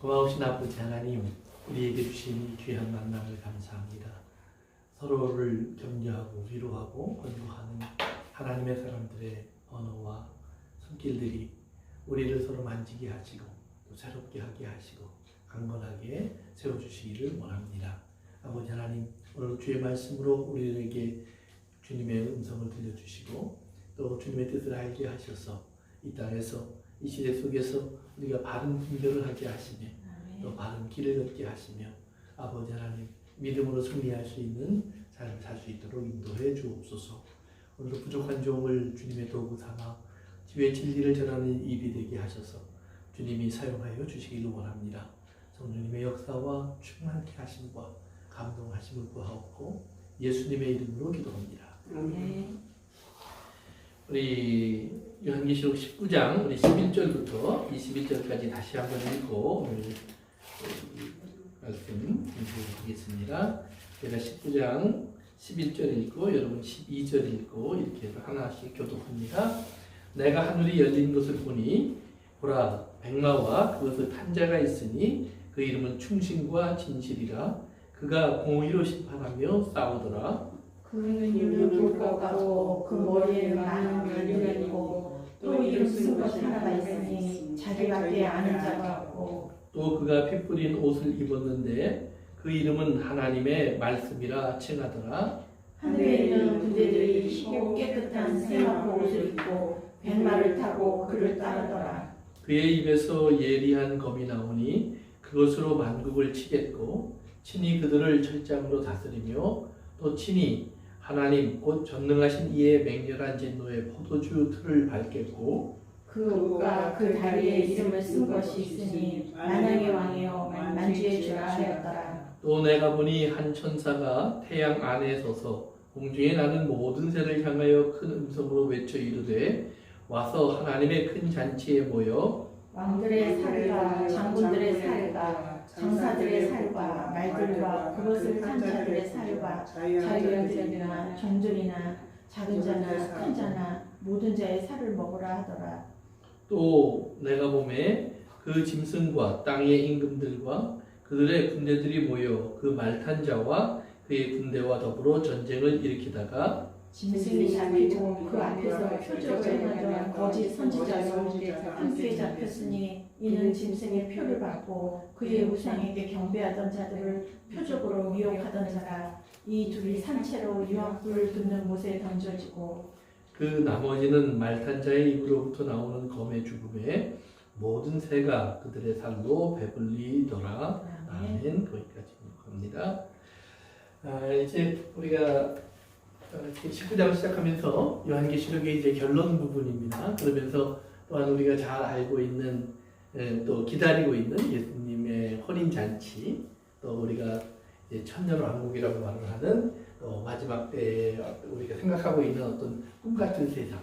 고마우신 아버지 하나님, 우리에게 주신 이 귀한 만남을 감사합니다. 서로를 격려하고 위로하고 건조하는 하나님의 사람들의 언어와 손길들이 우리를 서로 만지게 하시고 또 새롭게 하게 하시고 강건하게 세워주시기를 원합니다. 아버지 하나님, 오늘 주의 말씀으로 우리에게 주님의 음성을 들려주시고 또 주님의 뜻을 알게 하셔서 이 땅에서 이 시대 속에서 우리가 바른 분별을 하게 하시며 또 바른 길을 걷게 하시며 아버지 하나님 믿음으로 승리할 수 있는 삶을 살 수 있도록 인도해 주옵소서. 오늘도 부족한 종을 주님의 도구 삼아 주의 진리를 전하는 입이 되게 하셔서 주님이 사용하여 주시기를 원합니다. 성령님의 역사와 충만케 하심과 감동하심을 구하옵고 예수님의 이름으로 기도합니다. 우리 요한계시록 19장 우리 11절부터 21절까지 다시 한번 읽고 오늘 말씀 공부하겠습니다. 제가 19장 11절 읽고 여러분 12절 읽고 이렇게 해서 하나씩 교독합니다. 내가 하늘이 열린 것을 보니 보라 백마와 그것을 탄 자가 있으니 그 이름은 충신과 진실이라. 그가 공의로 심판하며 싸우더라. 그는 눈을 붉고 그 머리에 많은 열매가 있고 또 이름 쓴 것이 하나가 있으니 자기밖에 아는 자가 없고 또 그가 피 뿌린 옷을 입었는데 그 이름은 하나님의 말씀이라 칭하더라. 하늘에 있는 군대들이 희고 깨끗한 새하고 옷을 입고 백마를 타고 그를 따르더라. 그의 입에서 예리한 검이 나오니 그것으로 만국을 치겠고 친히 그들을 철장으로 다스리며 또 친히 하나님 곧 전능하신 이의 맹렬한 진노의 포도주 틀을 밟겠고 그 옷과 그 다리에 이름을 쓴 것이 있으니 만왕의 왕이요 만주의 주라 하였더라. 또 내가 보니 한 천사가 태양 안에 서서 공중에 나는 모든 새를 향하여 큰 음성으로 외쳐 이르되 와서 하나님의 큰 잔치에 모여 왕들의 살과 장군들의 살과 장사들의 살과 말들과 그것을 탄 자들의 살과 자유인들이나 종들이나 작은 자나 큰 자나 모든 자의 살을 먹으라 하더라. 또 내가 보매 그 짐승과 땅의 임금들과 그들의 군대들이 모여 그 말탄 자와 그의 군대와 더불어 전쟁을 일으키다가 짐승이 잡히고 그 앞에서 표적을 행하던 거짓 선지자도 함께 잡혔으니 이는 짐승의 표를 받고 그의 우상에게 경배하던 자들을 표적으로 미혹하던 자라. 이 둘이 산채로 유황불을 붓는 못에 던져지고 그 나머지는 말탄 자의 입으로부터 나오는 검의 죽음에 모든 새가 그들의 살로 배불리더라. 아멘. 거기까지 합니다. 이제 우리가 19장을 시작하면서 요한계시록의 이제 결론 부분입니다. 그러면서 또한 우리가 잘 알고 있는 또 기다리고 있는 예수님의 혼인 잔치, 또 우리가 이제 천년왕국이라고 말을 하는 또 마지막 때 우리가 생각하고 있는 어떤 꿈 같은 세상,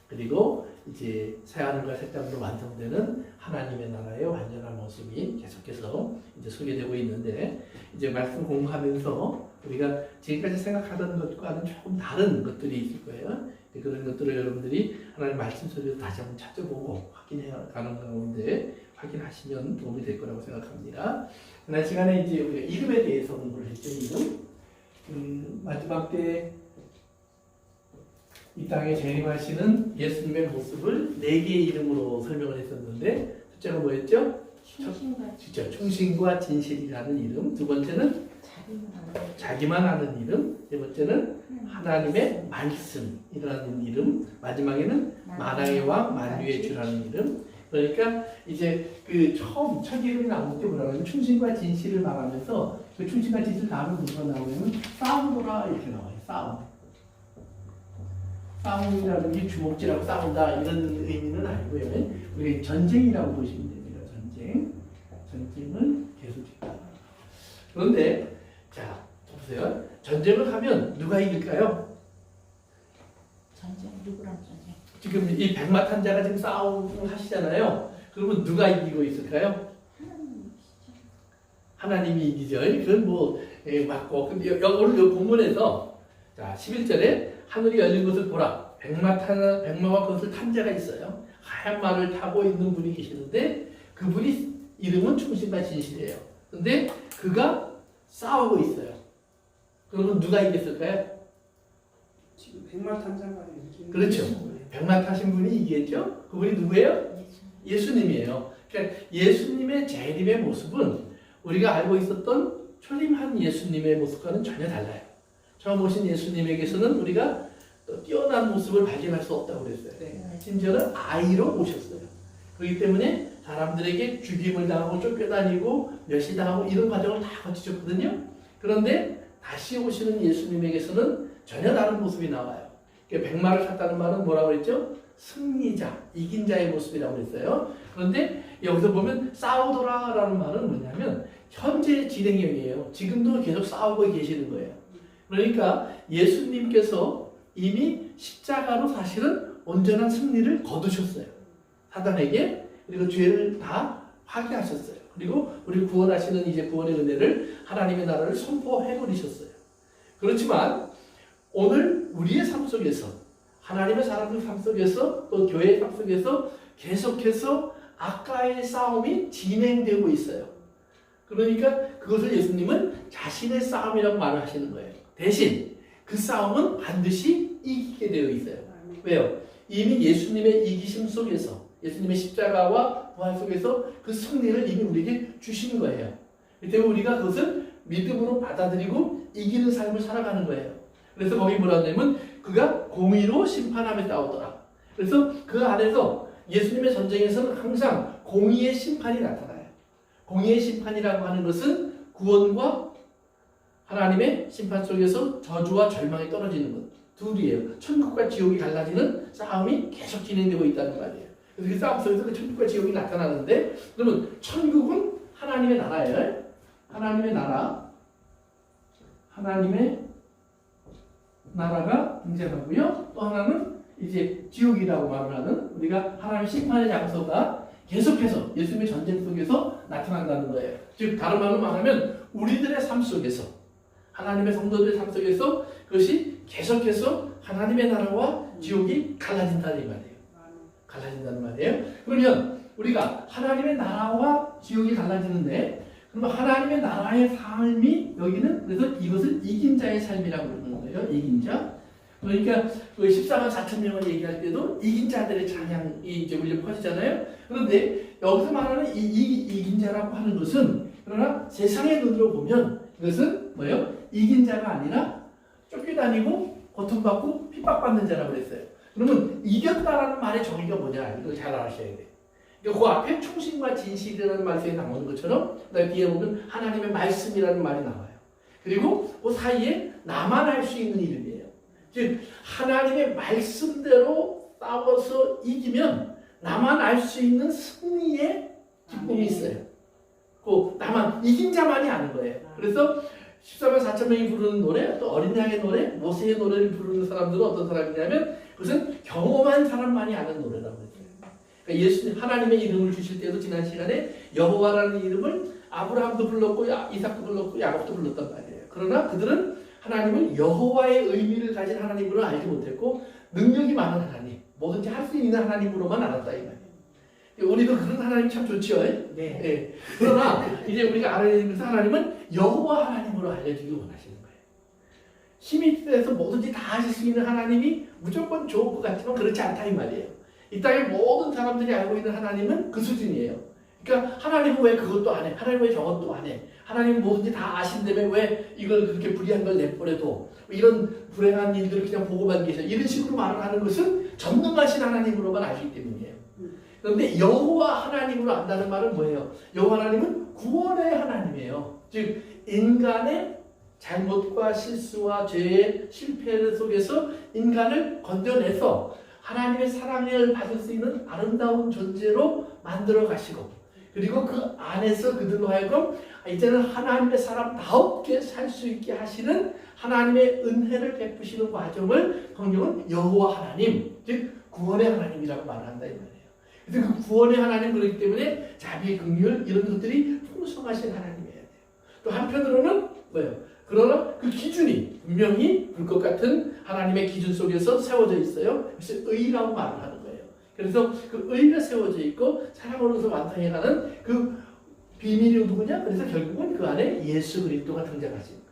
그리고 이제 새하늘과 새 땅으로 완성되는 하나님의 나라의 완전한 모습이 계속해서 이제 소개되고 있는데, 이제 말씀 공부하면서 우리가 지금까지 생각하던 것과는 조금 다른 것들이 있을 거예요. 그런 것들을 여러분들이 하나님 말씀 속에서 다시 한번 찾아보고 확인해 가는 가운데 확인하시면 도움이 될 거라고 생각합니다. 지난 시간에 이제 우리가 이름에 대해서 공부를 했죠. 이름. 마지막 때 이 땅에 재림하시는 예수님의 모습을 4개의 이름으로 설명을 했었는데, 첫째가 뭐였죠? 충신과 진실이라는 이름. 두 번째는 자기만 아는 이름. 세 번째는 하나님의 말씀이라는 이름. 마지막에는 만왕의 왕 만유의 주라는 이름. 그러니까 이제 그 처음 첫 이름이 나올 때 뭐라고 하면 충신과 진실을 말하면서 그 충신과 진실 다음에 뭐가 나오냐면 싸움으로라 이렇게 나와요. 싸움이라는 게 주먹질하고 싸운다 이런 의미는 아니고요. 우리 전쟁이라고 보시면 됩니다. 전쟁은 계속된다. 그런데 자, 보세요. 전쟁을 하면 누가 이길까요? 전쟁 누구랑 전쟁? 지금 이 백마탄자가 지금 싸움을 하시잖아요. 그러면 누가 이기고 있을까요? 하나님이 이기죠. 그건 뭐 맞고. 근데 오늘 이 본문에서 자 11절에 하늘이 열린 것을 보라. 백마와 그것을 탄 자가 있어요. 하얀 말을 타고 있는 분이 계시는데 그분이 이름은 충신과 진실이에요. 근데 그가 싸우고 있어요. 그러면 누가 이겼을까요? 지금 백마탄자가 이기는 그렇죠. 백마 타신 분이 이기겠죠? 그분이 누구예요? 예수님이에요. 그러니까 예수님의 재림의 모습은 우리가 알고 있었던 초림한 예수님의 모습과는 전혀 달라요. 처음 오신 예수님에게서는 우리가 또 뛰어난 모습을 발견할 수 없다고 그랬어요. 네. 심지어는 아이로 오셨어요. 그렇기 때문에 사람들에게 죽임을 당하고 쫓겨다니고 멸시당하고 이런 과정을 다 거치셨거든요. 그런데 다시 오시는 예수님에게서는 전혀 다른 모습이 나와요. 백마를 탔다는 말은 뭐라고 그랬죠? 승리자, 이긴 자의 모습이라고 그랬어요. 그런데 여기서 보면 싸우더라라는 말은 뭐냐면 현재 진행형이에요. 지금도 계속 싸우고 계시는 거예요. 그러니까 예수님께서 이미 십자가로 사실은 온전한 승리를 거두셨어요. 사단에게. 그리고 죄를 다 파괴하셨어요. 그리고 우리를 구원하시는 이제 구원의 은혜를 하나님의 나라를 선포해버리셨어요. 그렇지만 오늘 우리의 삶 속에서 하나님의 사람들 삶 속에서 또 교회의 삶 속에서 계속해서 악과의 싸움이 진행되고 있어요. 그러니까 그것을 예수님은 자신의 싸움이라고 말을 하시는 거예요. 대신 그 싸움은 반드시 이기게 되어 있어요. 왜요? 이미 예수님의 이기심 속에서 예수님의 십자가와 부활 속에서 그 승리를 이미 우리에게 주신 거예요. 그렇기 때문에 우리가 그것을 믿음으로 받아들이고 이기는 삶을 살아가는 거예요. 그래서 거기 뭐라 하냐면 그가 공의로 심판하며 싸우더라. 그래서 그 안에서 예수님의 전쟁에서는 항상 공의의 심판이 나타나요. 공의의 심판이라고 하는 것은 구원과 하나님의 심판 속에서 저주와 절망이 떨어지는 것 둘이에요. 천국과 지옥이 갈라지는 싸움이 계속 진행되고 있다는 말이에요. 그래서 그 싸움 속에서 그 천국과 지옥이 나타나는데 그러면 천국은 하나님의 나라예요. 하나님의 나라, 하나님의 나라가 등장하고요. 또 하나는 이제 지옥이라고 말을 하는 우리가 하나님의 심판의 장소가 계속해서 예수님의 전쟁 속에서 나타난다는 거예요. 즉 다른 말로 말하면 우리들의 삶 속에서 하나님의 성도들의 삶 속에서 그것이 계속해서 하나님의 나라와 지옥이 갈라진다는 말이에요. 갈라진다는 말이에요. 그러면 우리가 하나님의 나라와 지옥이 갈라지는데 그러면 하나님의 나라의 삶이 여기는 그래서 이것을 이긴 자의 삶이라고 그러는 거예요. 이긴 자. 그러니까 그 14만 4천 명을 얘기할 때도 이긴 자들의 찬양이 이제 울려 퍼지잖아요. 그런데 여기서 말하는 이긴 자라고 하는 것은 그러나 세상의 눈으로 보면 이것은 뭐예요? 이긴 자가 아니라 쫓겨다니고 고통받고 핍박받는 자라고 그랬어요. 그러면 이겼다라는 말의 정의가 뭐냐? 이걸 잘 아셔야 돼요. 그 앞에 충신과 진실이라는 말씀이 나오는 것처럼 뒤에 보면 하나님의 말씀이라는 말이 나와요. 그리고 그 사이에 나만 알 수 있는 이름이에요. 즉 하나님의 말씀대로 싸워서 이기면 나만 알 수 있는 승리의 기쁨이 있어요. 그 나만 이긴 자만이 아는 거예요. 그래서 14만 4천 명이 부르는 노래, 또 어린 양의 노래, 모세의 노래를 부르는 사람들은 어떤 사람이냐면 그것은 경험한 사람만이 아는 노래라고 했어요. 그러니까 예수님 하나님의 이름을 주실 때도 지난 시간에 여호와라는 이름을 아브라함도 불렀고 이삭도 불렀고 야곱도 불렀단 말이에요. 그러나 그들은 하나님을 여호와의 의미를 가진 하나님으로 알지 못했고 능력이 많은 하나님, 뭐든지 할 수 있는 하나님으로만 알았다 이 말이에요. 우리도 그런 하나님 참 좋죠. 네. 네. 그러나 이제 우리가 알아야 되는 것은 하나님은 여호와 하나님으로 알려주기 원하시는 거예요. 힘이 세서 뭐든지 다 하실 수 있는 하나님이 무조건 좋을 것 같지만 그렇지 않다 이 말이에요. 이 땅의 모든 사람들이 알고 있는 하나님은 그 수준이에요. 그러니까 하나님은 왜 그것도 안 해? 하나님은 왜 저것도 안 해? 하나님은 뭐든지 다 아신다며 왜 이걸 그렇게 불의한 걸 내버려둬? 이런 불행한 일들을 그냥 보고만 계셔. 이런 식으로 말을 하는 것은 전능하신 하나님으로만 알기 때문이에요. 그런데 여호와 하나님으로 안다는 말은 뭐예요? 여호와 하나님은 구원의 하나님이에요. 즉 인간의 잘못과 실수와 죄의 실패 속에서 인간을 건져내서 하나님의 사랑을 받을 수 있는 아름다운 존재로 만들어 가시고 그리고 그 안에서 그들로 하여금 이제는 하나님의 사람다웠게 살 수 있게 하시는 하나님의 은혜를 베푸시는 과정을 성경은 여호와 하나님, 즉 구원의 하나님이라고 말을 한다 이 말이에요. 그래서 그 구원의 하나님 그렇기 때문에 자비, 긍휼 이런 것들이 풍성하신 하나님이어야 돼요. 또 한편으로는 뭐예요? 그러나 그 기준이 분명히 불 것 같은 하나님의 기준 속에서 세워져 있어요. 그래서 의라고 말을 하는 거예요. 그래서 그 의가 세워져 있고 사랑으로서 완성해가는 그 비밀이 누구냐? 그래서 결국은 그 안에 예수 그리스도가 등장하지.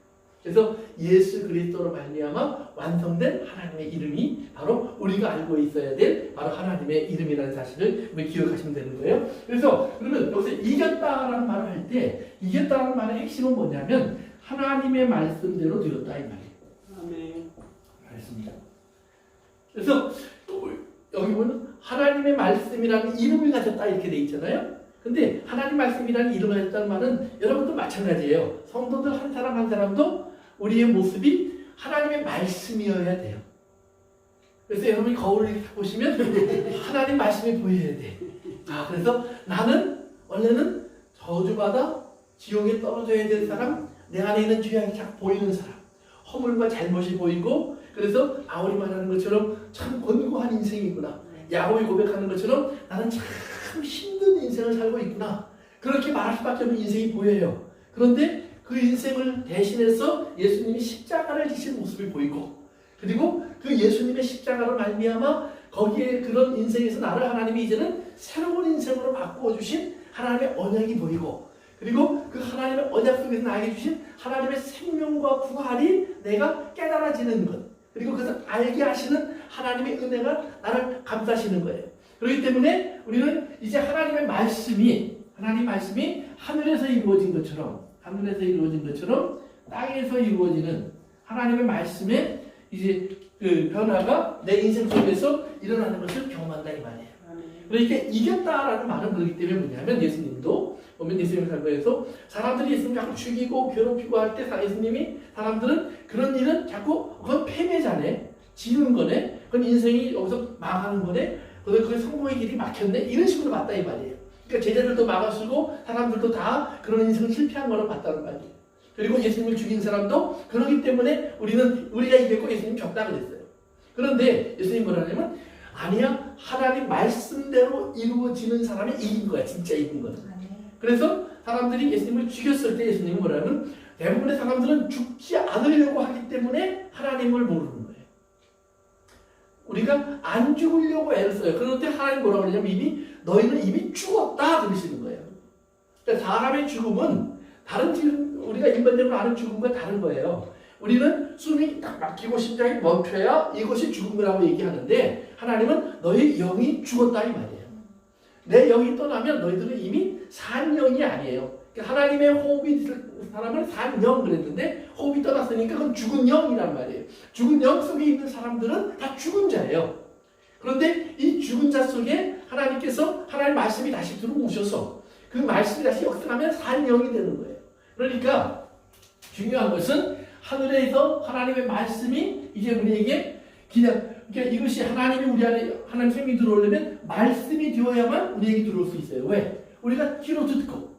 그래서 예수 그리스도로 말미암아 완성된 하나님의 이름이 바로 우리가 알고 있어야 될 바로 하나님의 이름이라는 사실을 우리 기억하시면 되는 거예요. 그래서 그러면 여기서 이겼다라는 말을 할 때 이겼다라는 말의 핵심은 뭐냐면 하나님의 말씀대로 되었다 이 말이에요. 아멘. 말씀이다. 그래서 또 여기 보면 하나님의 말씀이라는 이름을 가졌다 이렇게 돼 있잖아요. 근데 하나님 말씀이라는 이름을 가졌다는 말은 여러분도 마찬가지예요. 성도들 한 사람 한 사람도 우리의 모습이 하나님의 말씀이어야 돼요. 그래서 여러분이 거울을 이렇게 보시면 하나님 말씀이 보여야 돼. 그래서 나는 원래는 저주받아 지옥에 떨어져야 될 사람, 내 안에 있는 죄악이 자꾸 보이는 사람, 허물과 잘못이 보이고, 그래서 바울이 말하는 것처럼 참 권고한 인생이구나. 야곱이 고백하는 것처럼 나는 참 힘든 인생을 살고 있구나. 그렇게 말할 수밖에 없는 인생이 보여요. 그런데 그 인생을 대신해서 예수님이 십자가를 지신 모습이 보이고, 그리고 그 예수님의 십자가로 말미암아 거기에 그런 인생에서 나를 하나님이 이제는 새로운 인생으로 바꾸어 주신 하나님의 언약이 보이고, 그리고 그 하나님의 언약 속에서 나에게 주신 하나님의 생명과 부활이 내가 깨달아지는 것, 그리고 그것을 알게 하시는 하나님의 은혜가 나를 감싸시는 거예요. 그렇기 때문에 우리는 이제 하나님 말씀이 하늘에서 이루어진 것처럼 땅에서 이루어지는 하나님의 말씀에 이제 그 변화가 내 인생 속에서 일어나는 것을 경험한다 이 말이에요. 그러니까 이겼다라는 말은 그렇기 때문에 뭐냐면 예수님도 보면 예수님 삶에서 사람들이 예수님 자꾸 죽이고 괴롭히고 할 때 예수님이 사람들은 그런 일은 자꾸 그건 패배자네, 지는 거네, 그건 인생이 여기서 망하는 거네, 그게 성공의 길이 막혔네, 이런 식으로 봤다 이 말이에요. 그러니까 제자들도 막아쓰고 사람들도 다 그런 인생을 실패한 거로 봤다는 말이에요. 그리고 예수님을 죽인 사람도 그러기 때문에 우리가 이겼고 예수님 졌다 그랬어요. 그런데 예수님 뭐라냐면 아니야, 하나님 말씀대로 이루어지는 사람이 이긴 거야, 진짜 이긴 거야. 그래서 사람들이 예수님을 죽였을 때 예수님은 뭐라면 대부분의 사람들은 죽지 않으려고 하기 때문에 하나님을 모르는 거예요. 우리가 안 죽으려고 애를 써요. 그런데 하나님 뭐라고 그러냐면 너희는 이미 죽었다 그러시는 거예요. 그러니까 사람의 죽음은 다른 지금 우리가 일반적으로 아는 죽음과 다른 거예요. 우리는 숨이 딱 막히고 심장이 멈춰야 이것이 죽음이라고 얘기하는데 하나님은 너희 영이 죽었다 이 말이에요. 내 영이 떠나면 너희들은 이미 산 영이 아니에요. 그러니까 하나님의 호흡이 있을 사람은 산 영 그랬는데 호흡이 떠났으니까 그건 죽은 영이란 말이에요. 죽은 영 속에 있는 사람들은 다 죽은 자예요. 그런데 이 죽은 자 속에 하나님께서 하나님 말씀이 다시 들어오셔서 그 말씀이 다시 역사하면 산 영이 되는 거예요. 그러니까 중요한 것은 하늘에서 하나님의 말씀이 이제 우리에게 그러니까 이것이 하나님이 우리 안에 하나님 생명이 들어오려면 말씀이 되어야만 우리에게 들어올 수 있어요. 왜? 우리가 귀로 듣고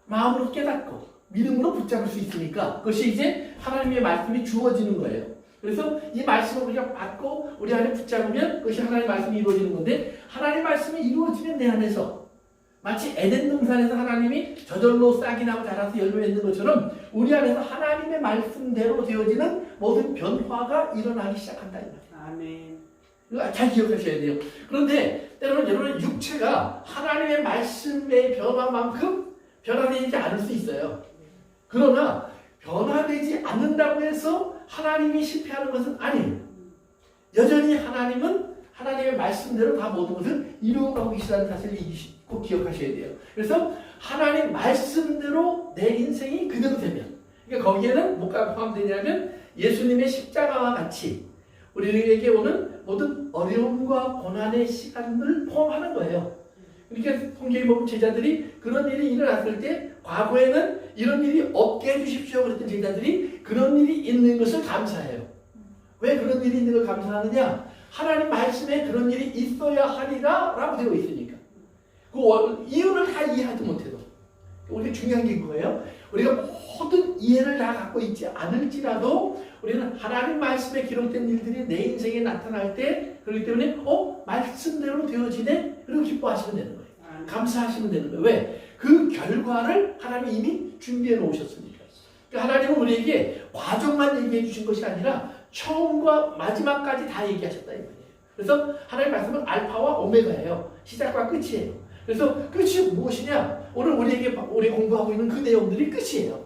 마음으로 깨닫고 믿음으로 붙잡을 수 있으니까 그것이 이제 하나님의 말씀이 주어지는 거예요. 그래서 이 말씀을 우리가 받고 우리 안에 붙잡으면 그것이 하나님의 말씀이 이루어지는 건데 하나님의 말씀이 이루어지면 내 안에서 마치 에덴 동산에서 하나님이 저절로 싹이 나고 자라서 열매 맺는 것처럼 우리 안에서 하나님의 말씀대로 되어지는 모든 변화가 일어나기 시작한다. 아멘. 이거 잘 기억하셔야 돼요. 그런데 때로는 여러분의 육체가 하나님의 말씀의 변화만큼 변화되지 않을 수 있어요. 그러나 변화되지 않는다고 해서 하나님이 실패하는 것은 아니에요. 여전히 하나님은 하나님의 말씀대로 다 모든 것을 이루어가고 계시다는 사실을 꼭 기억하셔야 돼요. 그래서 하나님 말씀대로 내 인생이 그대로 되면, 그러니까 거기에는 뭐가 포함되냐면 예수님의 십자가와 같이 우리에게 오는 모든 어려움과 고난의 시간을 포함하는 거예요. 그러니까 성경에 보면 제자들이 그런 일이 일어났을 때 과거에는 이런 일이 없게 해주십시오 그랬던 제자들이 그런 일이 있는 것을 감사해요. 왜 그런 일이 있는 걸 감사하느냐? 하나님 말씀에 그런 일이 있어야 하리라 라고 되어 있으니까. 그 이유를 다 이해하지 못해도 우리가 중요한 게 그거예요. 우리가 모든 이해를 다 갖고 있지 않을지라도 우리는 하나님 말씀에 기록된 일들이 내 인생에 나타날 때 그렇기 때문에 말씀대로 되어지네 그리고 기뻐하시면 되는 거예요. 감사하시면 되는 거예요. 왜? 그 결과를 하나님이 이미 준비해 놓으셨으니까. 그러니까 하나님은 우리에게 과정만 얘기해 주신 것이 아니라 처음과 마지막까지 다 얘기하셨다 이 말이에요. 그래서 하나님 말씀은 알파와 오메가예요. 시작과 끝이에요. 그래서 끝이 무엇이냐? 오늘 우리 공부하고 있는 그 내용들이 끝이에요.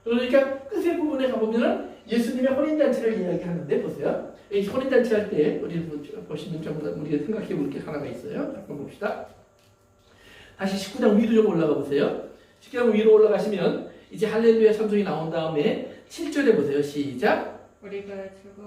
그러니까 끝의 부분에 가보면은 예수님의 혼인잔치를 이야기하는데 보세요. 이 혼인잔치 할 때 우리 보시면 좀 우리가 생각해 볼 게 하나가 있어요. 잠깐 봅시다. 다시 19장 위로 좀 올라가 보세요. 19장 위로 올라가시면 이제 할렐루야 찬송이 나온 다음에 7절에 보세요. 시작. 우리가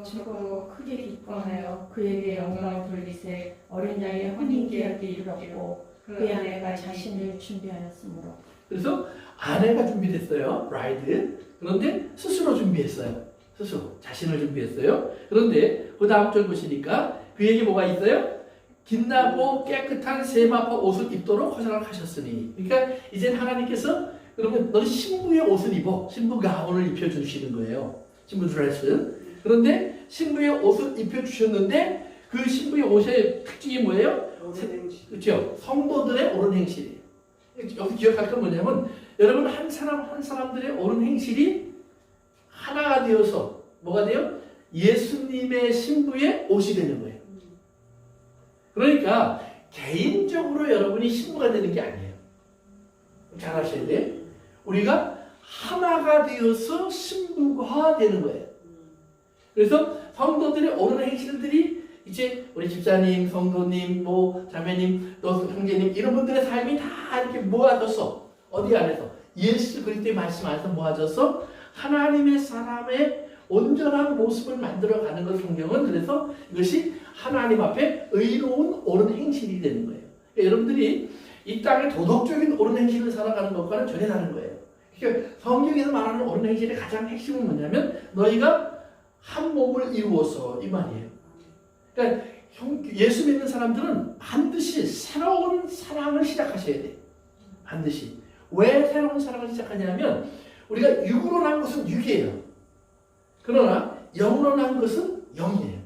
즐거워 크게 기뻐하여 그에게 영광을 돌리세 어린 양의 혼인 계약이 이르렀고 그의 아내가 자신을 준비하였으므로. 그래서 아내가 준비됐어요. 브라이드. 그런데 스스로 준비했어요. 스스로 자신을 준비했어요. 그런데 그 다음 절 보시니까 그에게 뭐가 있어요? 빛나고 깨끗한 세마포 옷을 입도록 허락하셨으니. 그러니까 이제 하나님께서 그러면 너는 신부의 옷을 입어. 신부 가운을 입혀주시는 거예요. 신부 드레스. 그런데 신부의 옷을 입혀주셨는데 그 신부의 옷의 특징이 뭐예요? 그렇죠. 성도들의 옳은 행실이에요. 여기 기억할 건 뭐냐면 여러분 한 사람들의 옳은 행실이 하나가 되어서 뭐가 돼요? 예수님의 신부의 옷이 되는 거예요. 그러니까 개인적으로 여러분이 신부가 되는 게 아니에요. 잘 아셔야 돼요. 우리가 하나가 되어서 신부가 되는 거예요. 그래서 성도들의 옳은 행실들이 이제 우리 집사님, 성도님, 뭐 자매님, 또 형제님 이런 분들의 삶이 다 이렇게 모아져서 어디 안에서 예수 그리스도의 말씀 안에서 모아져서 하나님의 사람의 온전한 모습을 만들어가는 것 성경은 그래서 이것이 하나님 앞에 의로운 옳은 행실이 되는 거예요. 그러니까 여러분들이 이 땅에 도덕적인 옳은 행실을 살아가는 것과는 전혀 다른 거예요. 그러니까 성경에서 말하는 옳은 행실의 가장 핵심은 뭐냐면 너희가 한 몸을 이루어서 이 말이에요. 그러니까 예수 믿는 사람들은 반드시 새로운 사랑을 시작하셔야 돼요. 반드시. 왜 새로운 사랑을 시작하냐면 우리가 육으로 난 것은 육이에요. 그러나 영으로 난 것은 영이에요.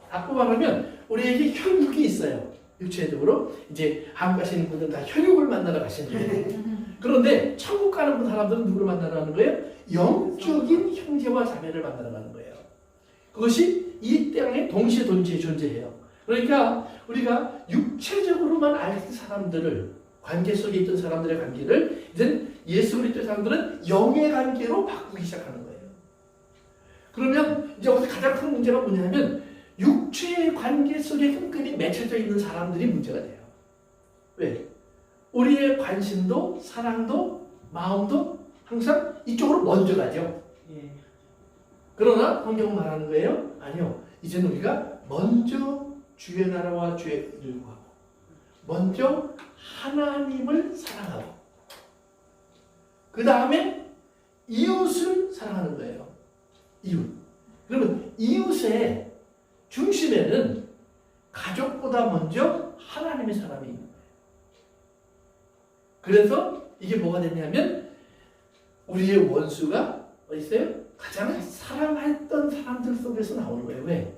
바꿔 말하면 우리에게 혈육이 있어요. 육체적으로. 이제 한국 가시는 분들은 다 혈육을 만나러 가시는 거예요. 그런데 천국 가는 사람들은 누구를 만나러 가는 거예요? 영적인 형제와 자매를 만나러 가는 거예요. 그것이 이 땅에 동시에 존재해요. 그러니까 우리가 육체적으로만 알던 사람들을 관계 속에 있던 사람들의 관계를 이제 예수 그리스도의 사람들은 영의 관계로 바꾸기 시작하는 거예요. 그러면 이제 여기서 가장 큰 문제가 뭐냐면 육체의 관계 속에 끈끈이 맺혀져 있는 사람들이 문제가 돼요. 왜? 우리의 관심도 사랑도 마음도 항상 이쪽으로 먼저 가죠. 그러나 성경은 말하는 거예요. 아니요. 이제는 우리가 먼저 주의 나라와 주의 의를 구하고 먼저 하나님을 사랑하고 그 다음에 이웃을 사랑하는 거예요. 이웃. 그러면 이웃의 중심에는 가족보다 먼저 하나님의 사람이 있는 거예요. 그래서 이게 뭐가 되냐면 우리의 원수가 어디 있어요? 가장 사랑했던 사람들 속에서 나오는 거예요. 왜?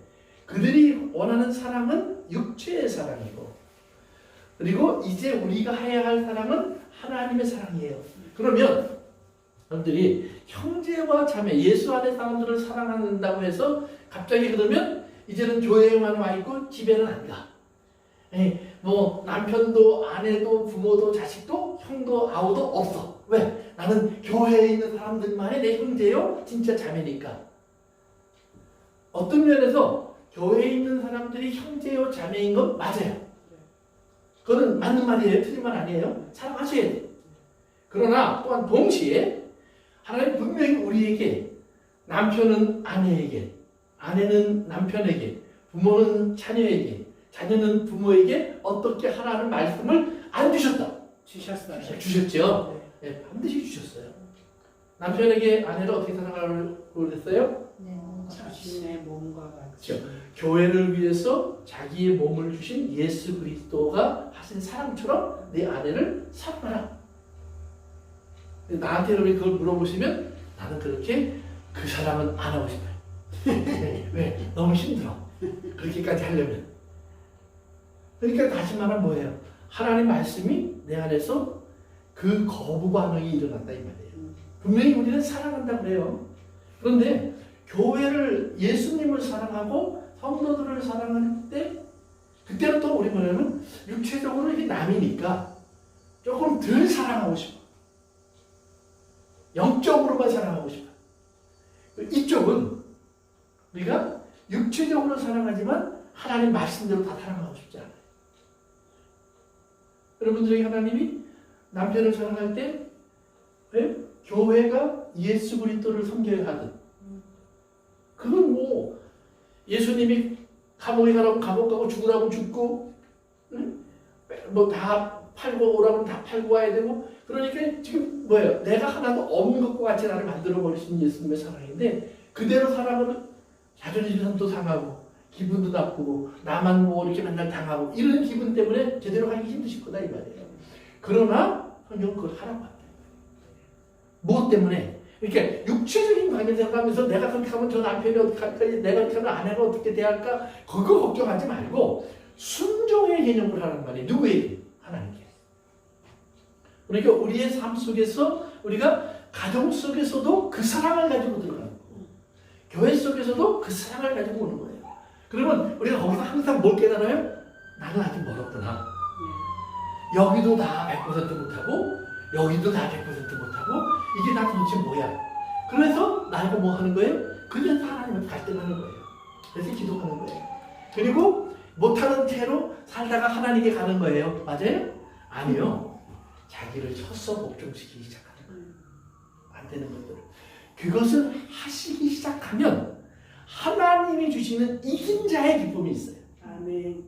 그들이 원하는 사랑은 육체의 사랑이고 그리고 이제 우리가 해야 할 사랑은 하나님의 사랑이에요. 그러면 여러분들이 형제와 자매, 예수 안의 사람들을 사랑한다고 해서 갑자기 그러면 이제는 교회에만 와 있고 집에는 안 가. 뭐 남편도 아내도 부모도 자식도 형도 아우도 없어. 왜? 나는 교회에 있는 사람들만이 내 형제요 진짜 자매니까. 어떤 면에서 교회에 있는 사람들이 형제요 자매인 건 맞아요. 그거는 맞는 말이에요. 틀린 말 아니에요. 사랑하셔야 돼요. 그러나 또한 동시에 하나님 분명히 우리에게 남편은 아내에게 아내는 남편에게 부모는 자녀에게 자녀는 부모에게 어떻게 하라는 말씀을 안 주셨다. 주셨어요. 주셨죠. 네, 반드시 주셨어요. 남편에게 아내를 어떻게 사랑하라고 그랬어요? 자신의 몸과 같이. 그렇죠. 교회를 위해서 자기의 몸을 주신 예수 그리스도가 하신 사랑처럼 내 아내를 사랑하라. 나한테 여러분이 그걸 물어보시면 나는 그렇게 그 사랑은 안 하고 싶어요. 왜? 너무 힘들어. 그렇게까지 하려면. 그러니까 다시 말하면 뭐예요? 하나님 말씀이 내 안에서 그 거부 반응이 일어난다 이 말이에요. 분명히 우리는 사랑한다고 그래요. 그런데 교회를 예수님을 사랑하고 성도들을 사랑할 때 그때는 또 우리 뭐냐면 육체적으로 이게 남이니까 조금 덜 사랑하고 싶어. 영적으로만 사랑하고 싶어. 이쪽은 우리가 육체적으로 사랑하지만 하나님 말씀대로 다 사랑하고 싶지 않아요. 여러분들에게 하나님이 남편을 사랑할 때 교회가 예수 그리스도를 섬겨야 하듯 그건 뭐 예수님이 감옥에 가라고 감옥 가고 죽으라고 죽고 뭐 다 팔고 오라고 다 팔고 와야 되고 그러니까 지금 뭐예요? 내가 하나도 없는 것과 같이 나를 만들어 버리신 예수님의 사랑인데 그대로 살아가면 자존심도 상하고 기분도 나쁘고 나만 뭐 이렇게 맨날 당하고 이런 기분 때문에 제대로 하기 힘드실 거다 이 말이에요. 그러나 성경은 그걸 하라고 한다. 무엇 때문에? 그러니까 육체적인 관계 생각하면서 내가 그렇게 하면 저 남편이 어떻게 할까? 내가 그렇게 하면 아내가 어떻게 대할까? 그거 걱정하지 말고 순종의 개념을 하라는 말이에요. 누구에게? 하나님께. 그러니까 우리의 삶 속에서 우리가 가정 속에서도 그 사랑을 가지고 들어가는 거고 교회 속에서도 그 사랑을 가지고 오는 거예요. 그러면 우리가 거기서 항상 뭘 깨달아요? 나는 아직 멀었구나. 여기도 다 100% 못하고 여기도 다 100% 못하고 이게 다 도대체 뭐야? 그래서 나이가 뭐 하는 거예요? 그래서 하나님을 갈등하는 거예요. 그래서 기도하는 거예요. 그리고 못하는 채로 살다가 하나님께 가는 거예요. 맞아요? 아니요. 자기를 쳤어 복종시키기 시작하는 거예요. 안 되는 것들을. 그것을 하시기 시작하면 하나님이 주시는 이긴 자의 기쁨이 있어요. 아멘.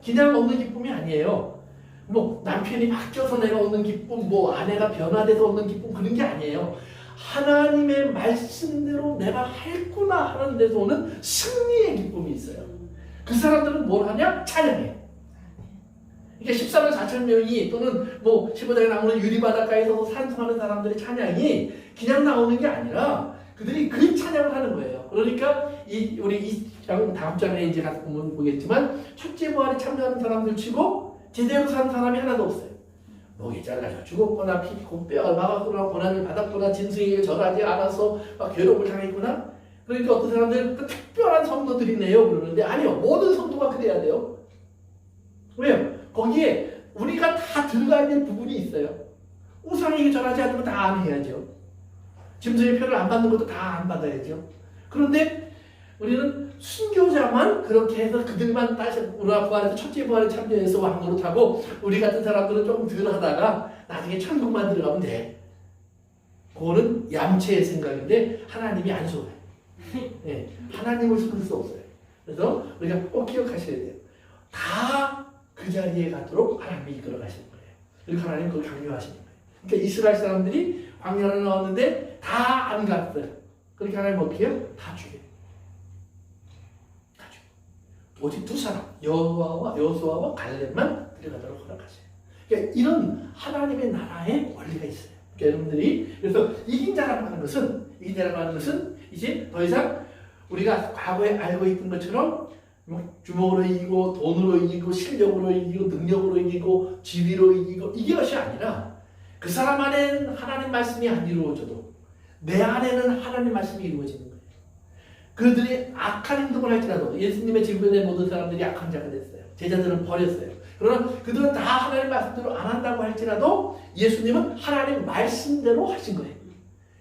그냥 얻는 기쁨이 아니에요. 뭐 남편이 바뀌어서 내가 얻는 기쁨, 뭐 아내가 변화돼서 얻는 기쁨 그런 게 아니에요. 하나님의 말씀대로 내가 했구나 하는 데서 오는 승리의 기쁨이 있어요. 그 사람들은 뭘 하냐? 찬양해. 그러니까 14만 4천 명이 또는 뭐 15장에 나오는 유리바닷가에서 산송하는 사람들의 찬양이 그냥 나오는 게 아니라 그들이 그 찬양을 하는 거예요. 그러니까 우리 이 다음 장에 이제 가서 보면 보겠지만 첫째 부활에 참여하는 사람들 치고 제대로 산 사람이 하나도 없어요. 목이 잘라서 죽었거나 뼈가 막았거나 고난을 받았거나 짐승에게 절하지 않아서 막 괴로움을 당했구나. 그러니까 어떤 사람들은 그 특별한 성도들이네요 그러는데 아니요. 모든 성도가 그래야 돼요. 왜요? 거기에 우리가 다 들어가야 될 부분이 있어요. 우상에게 절하지 않으면 다 안 해야죠. 짐승의 표를 안 받는 것도 다 안 받아야죠. 그런데 우리는 순교자만 그렇게 해서 그들만 다시 우리가 부활해서 첫째 부활에 참여해서 왕으로 타고 우리 같은 사람들은 조금 덜 하다가 나중에 천국만 들어가면 돼. 그거는 얌체의 생각인데 하나님이 안 속아요. 네, 하나님을 속을 수 없어요. 그래서 우리가 꼭 기억하셔야 돼요. 다 그 자리에 가도록 하나님이 이끌어 가시는 거예요. 그리고 하나님은 그걸 강요하시는 거예요. 그러니까 이스라엘 사람들이 광야를 나왔는데 다 안 갔어요. 그렇게 하나님 어떻게 해요? 다 죽여요. 다 죽여요. 오직 두 사람, 여호수아와 갈렙만 들어가도록 허락하세요. 그러니까 이런 하나님의 나라의 원리가 있어요. 그러니까 여러분들이 그래서 이긴 자라고 하는 것은 이제 더 이상 우리가 과거에 알고 있던 것처럼 주먹으로 이기고 돈으로 이기고 실력으로 이기고 능력으로 이기고 지위로 이기고 이것이 아니라 그 사람 안에는 하나님 말씀이 안 이루어져도 내 안에는 하나님 말씀이 이루어지는 거예요. 그들이 악한 행동을 할지라도 예수님의 주변의 모든 사람들이 악한 자가 됐어요. 제자들은 버렸어요. 그러나 그들은 다 하나님 말씀대로 안 한다고 할지라도 예수님은 하나님 말씀대로 하신 거예요.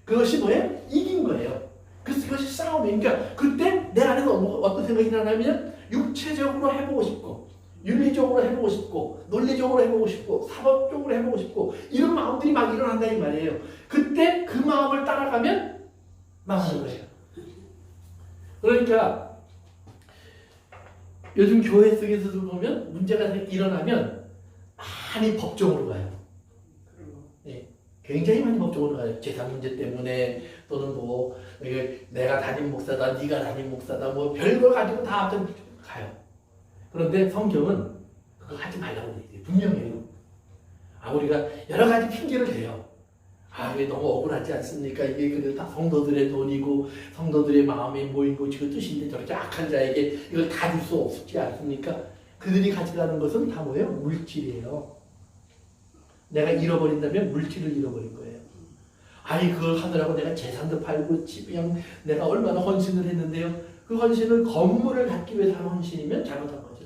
그것이 뭐예요? 이긴 거예요. 그래서 그것이 싸움이니까 그러니까 그때 내 안에서 어떤 생각이 나냐면 육체적으로 해보고 싶고 윤리적으로 해보고 싶고 논리적으로 해보고 싶고 사법적으로 해보고 싶고 이런 마음들이 막 일어난다 이 말이에요. 그때 그 마음을 따라가면 망하는 거예요. 그러니까 요즘 교회 속에서도 보면 문제가 일어나면 많이 법정으로 가요. 네, 굉장히 많이 법정으로 가요. 재산 문제 때문에 또는 뭐 내가 담임 목사다, 네가 담임 목사다, 뭐 별걸 가지고 다 아무튼 가요. 그런데 성경은 그거 하지 말라고 돼 있어요. 분명해요. 우리가 여러 가지 핑계를 대요. 이게 너무 억울하지 않습니까? 이게 그래도 다 성도들의 돈이고 성도들의 마음이 모이고 지금 뜻인데 저렇게 악한 자에게 이걸 다 줄 수 없지 않습니까? 그들이 가져가는 것은 다 뭐예요? 물질이에요. 내가 잃어버린다면 물질을 잃어버린 거예요. 그걸 하느라고 내가 재산도 팔고 집이랑 내가 얼마나 헌신을 했는데요. 그 헌신을 건물을 갖기 위해서 하는 헌신이면 잘못한 거죠.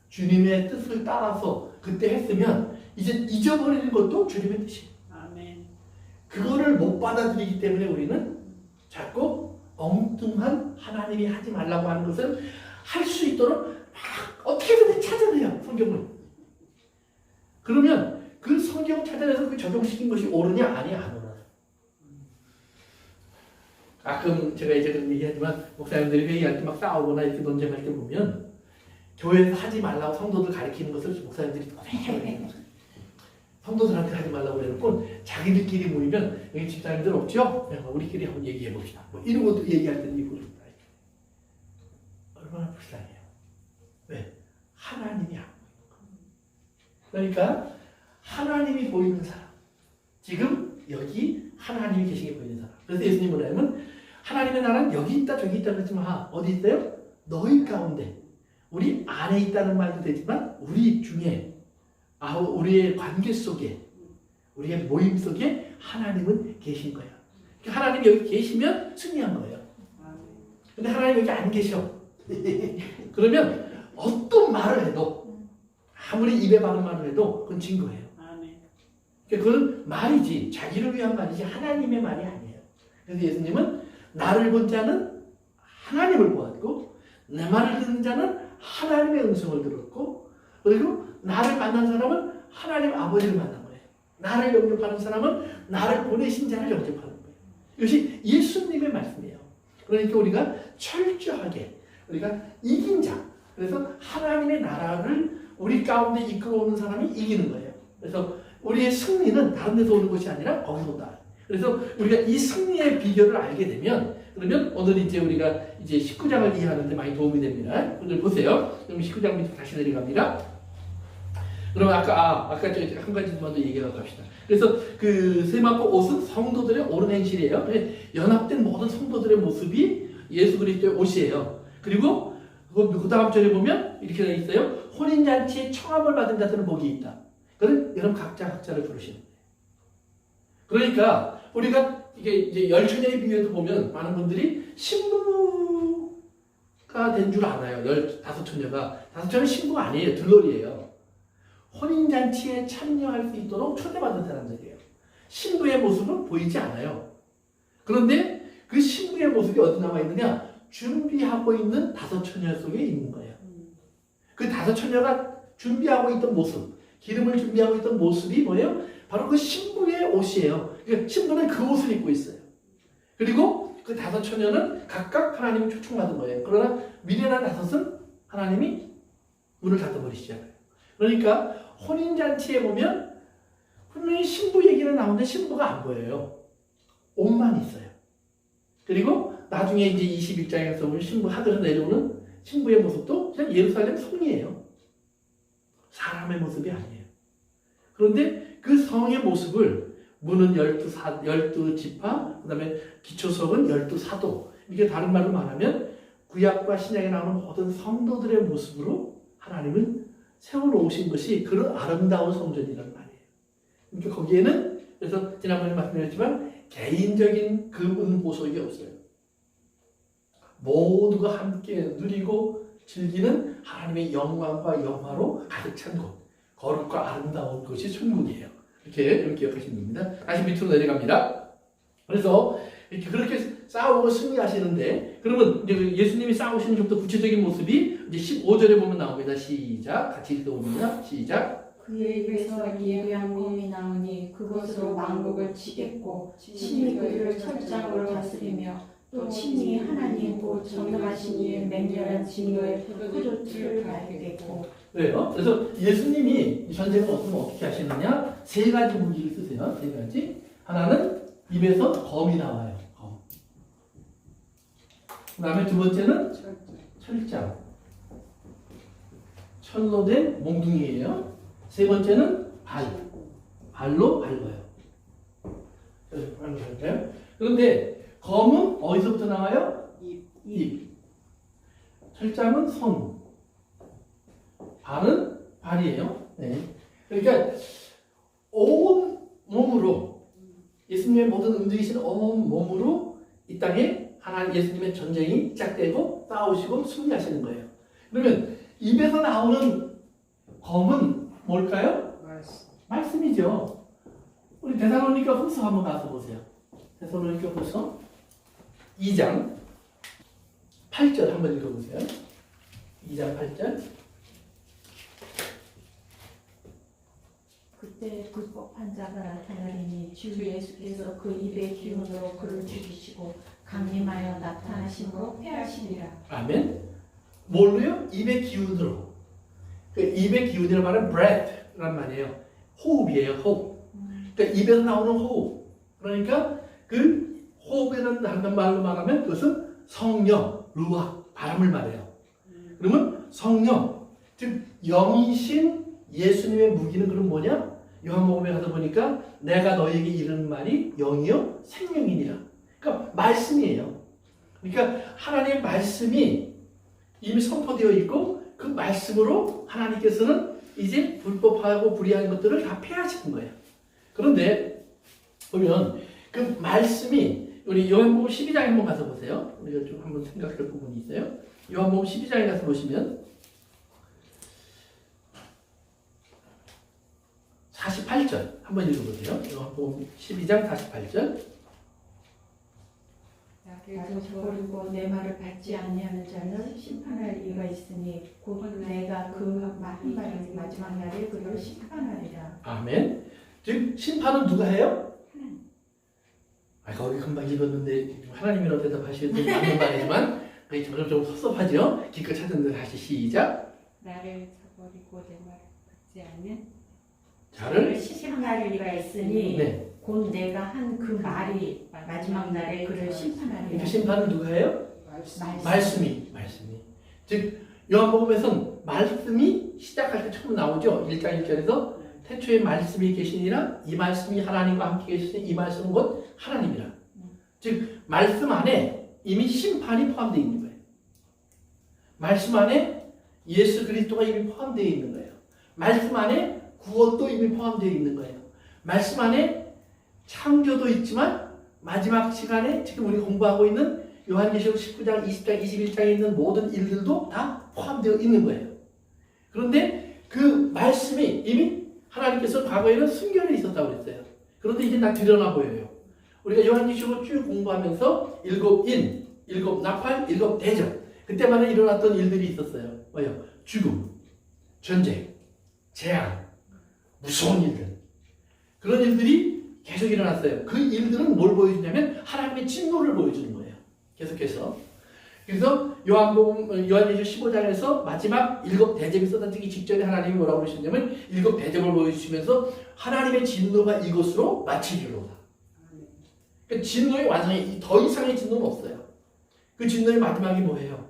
주님의 뜻을 따라서 그때 했으면 이제 잊어버리는 것도 주님의 뜻이에요. 아멘. 그거를 못 받아들이기 때문에 우리는 자꾸 엉뚱한 하나님이 하지 말라고 하는 것을 할 수 있도록 막 어떻게든 찾아내요, 성경을. 그러면 그 성경을 찾아내서 그 적용시킨 것이 옳으냐? 아니, 안 옳아요. 가끔 제가 이제 그런 얘기하지만 목사님들이 회의할 때 막 싸우거나 이렇게 논쟁할 때 보면 교회에서 하지 말라고 성도들 가르치는 것을 목사님들이 해요. 성도들한테 하지 말라고 그래놓고 자기들끼리 모이면 여기 집사님들 없죠? 우리끼리 한번 얘기해 봅시다. 뭐 이런 것도 얘기할 때는 이거 얼마나 불쌍해요. 왜? 하나님이 안 보이는 거예요. 그러니까 하나님이 보이는 사람, 지금 여기 하나님이 계신 게 보이는 사람. 그래서 예수님 뭐냐면 하나님의 나라는 여기 있다 저기 있다 그랬지만 어디 있어요? 너희 가운데. 우리 안에 있다는 말도 되지만 우리 중에 우리의 관계 속에 우리의 모임 속에 하나님은 계신 거야. 하나님이 여기 계시면 승리한 거예요. 근데 하나님 여기 안 계셔. 그러면 어떤 말을 해도 아무리 입에 바른 말을 해도 그건 진 거예요. 그건 말이지 자기를 위한 말이지 하나님의 말이 아니에요. 그래서 예수님은 나를 본 자는 하나님을 보았고 내 말을 듣는 자는 하나님의 음성을 들었고 그리고 나를 만난 사람은 하나님 아버지를 만난 거예요. 나를 영접하는 사람은 나를 보내신 자를 영접하는 거예요. 이것이 예수님의 말씀이에요. 그러니까 우리가 철저하게 우리가 이긴 자, 그래서 하나님의 나라를 우리 가운데 이끌어오는 사람이 이기는 거예요. 그래서 우리의 승리는 다른 데서 오는 것이 아니라 거기서 온다. 그래서 우리가 이 승리의 비결을 알게 되면 그러면 오늘 이제 우리가 이제 19장을 이해하는데 많이 도움이 됩니다. 오늘 보세요. 그럼 19장 밑으로 다시 내려갑니다. 그러면 아까 한 가지만 더 얘기하고 갑시다. 그래서 그 세마포 옷은 성도들의 옳은 행실이에요. 연합된 모든 성도들의 모습이 예수 그리스도의 옷이에요. 그리고 그 다음 절에 보면 이렇게 되어 있어요. 혼인잔치에 청함을 받은 자들은 복이 있다. 그는 여러분 각자를 부르시는 거예요. 그러니까 우리가 이게 이제 열처녀의 비유에도 보면 많은 분들이 신부가 된 줄 알아요. 15처녀가. 5처녀는 신부가 아니에요. 들러리예요. 혼인잔치에 참여할 수 있도록 초대받은 사람들이에요. 신부의 모습은 보이지 않아요. 그런데 그 신부의 모습이 어디 나와 있느냐? 준비하고 있는 5처녀 속에 있는 거예요. 그 5처녀가 준비하고 있던 모습, 기름을 준비하고 있던 모습이 뭐예요? 바로 그 신부의 옷이에요. 그러니까 신부는 그 옷을 입고 있어요. 그리고 그 5처녀는 각각 하나님이 초청받은 거예요. 그러나 미련한 5은 하나님이 문을 닫아버리시잖아요. 그러니까 혼인잔치에 보면 분명히 신부 얘기는 나오는데 신부가 안 보여요. 옷만 있어요. 그리고 나중에 이제 21장에서 보면 신부 하늘에서 내려오는 신부의 모습도 그냥 예루살렘 성이에요. 사람의 모습이 아니에요. 그런데 그 성의 모습을 문은 12지파, 그 다음에 기초석은 12사도. 이게 다른 말로 말하면 구약과 신약에 나오는 모든 성도들의 모습으로 하나님은 세워놓으신 것이 그런 아름다운 성전이라는 말이에요. 그러니까 거기에는 그래서 지난번에 말씀드렸지만 개인적인 금은 보석이 없어요. 모두가 함께 누리고 즐기는 하나님의 영광과 영화로 가득 찬 곳, 거룩과 아름다운 곳이 천국이에요. 이렇게 기억하시면 됩니다. 다시 밑으로 내려갑니다. 그래서 이렇게 그렇게 싸우고 승리하시는데 그러면 이제 예수님이 싸우시는 좀 더 구체적인 모습이 이제 15절에 보면 나옵니다. 시작. 같이 읽어봅니다. 시작. 그의 입에서 예리한 검이 나오니 그것으로 왕국을 치겠고 친히 그를 철장으로 다스리며 또 친히 하나님 곧 전능하신 이의 맹렬한 진노의 표조틀을 밟겠고. 왜요? 그래서 예수님이 이 전쟁을 어떻게 하시느냐? 3가지 무기를 쓰세요. 3가지. 하나는 입에서 검이 나와요. 검. 그 다음에 두 번째는 철장. 철로 된 몽둥이에요. 세 번째는 발로 밟아요. 발로 밟아요. 그런데 검은 어디서부터 나와요? 입. 철장은 손. 발은 발이에요. 네. 그러니까 온 몸으로 예수님의 모든 움직이시는 온 몸으로 이 땅에 하나님 예수님의 전쟁이 시작되고 싸우시고 승리하시는 거예요. 그러면 입에서 나오는 검은 뭘까요? 말씀이죠. 우리 데살로니가 후서 한번 가서 보세요. 데살로니가 후서 2장 8절 한번 읽어보세요. 2장 8절. 그때 불법한 자가 나타나리니 주 예수께서 그 입의 기운으로 그를 죽이시고 강림하여 나타나심으로 패하시리라. 아멘. 뭘로요? 입의 기운으로. 그 입의 기운이라는 말은 breath란 말이에요. 호흡이에요. 호흡. 그러니까 입에서 나오는 호흡. 그러니까 그 호흡이라는 한단 말로 말하면 그것은 성령, 루아, 바람을 말해요. 그러면 성령, 즉 영이신 예수님의 무기는 그럼 뭐냐? 요한복음에 가서 보니까 내가 너에게 이르는 말이 영이요 생명이니라. 그러니까 말씀이에요. 그러니까 하나님의 말씀이 이미 선포되어 있고 그 말씀으로 하나님께서는 이제 불법하고 불의한 것들을 다 폐하시는 거예요. 그런데 보면 그 말씀이 우리 요한복음 12장에 한번 가서 보세요. 우리가 좀 한번 생각할 부분이 있어요. 요한복음 12장에 가서 보시면 48절 한번 읽어보세요. 요한복음 12장 48절. 나를 저버리고 내 말을 받지 아니하는 자는 심판할 이가 있으니 곧 내가 그 한 말의 마지막 날에 그를 심판하리라. 아멘. 즉 심판은 누가 해요? 거기 금방 읽었는데 하나님이라고 대답하시는 건 맞는 말이지만 그게 점점 좀 섭섭하죠. 기껏 찾았는데 다시 시작. 나를 저버리고 내 말을 받지 않는 자를 심판할 이가 있으니 네. 곧 내가 한 그 말이 마지막 날에 그를 심판하리라. 그 심판은 누가 해요? 말씀이. 즉 요한복음에서는 말씀이 시작할 때 처음 나오죠. 1장 1절에서 태초에 말씀이 계시니라 이 말씀이 하나님과 함께 계시니 이 말씀은 곧 하나님이라. 즉 말씀 안에 이미 심판이 포함되어 있는 거예요. 말씀 안에 예수 그리스도가 이미 포함되어 있는 거예요. 말씀 안에 구원도 이미 포함되어 있는 거예요. 말씀 안에 창조도 있지만 마지막 시간에 지금 우리 공부하고 있는 요한계시록 19장, 20장, 21장에 있는 모든 일들도 다 포함되어 있는 거예요. 그런데 그 말씀이 이미 하나님께서 과거에는 숨겨져 있었다고 그랬어요. 그런데 이제 다 드러나 보여요. 우리가 요한계시록을 쭉 공부하면서 일곱 인, 일곱 나팔, 일곱 대접 그때마다 일어났던 일들이 있었어요. 뭐예요? 죽음, 전쟁, 재앙, 무서운 일들 그런 일들이 계속 일어났어요. 그 일들은 뭘 보여주냐면 하나님의 진노를 보여주는 거예요. 계속해서. 그래서 요한계시록 15장에서 마지막 일곱 대접이 쏟아지기 직전에 하나님이 뭐라고 그러셨냐면 일곱 대접을 보여주시면서 하나님의 진노가 이것으로 마치리로다. 그러니까 진노의 완성이 더 이상의 진노는 없어요. 그 진노의 마지막이 뭐예요?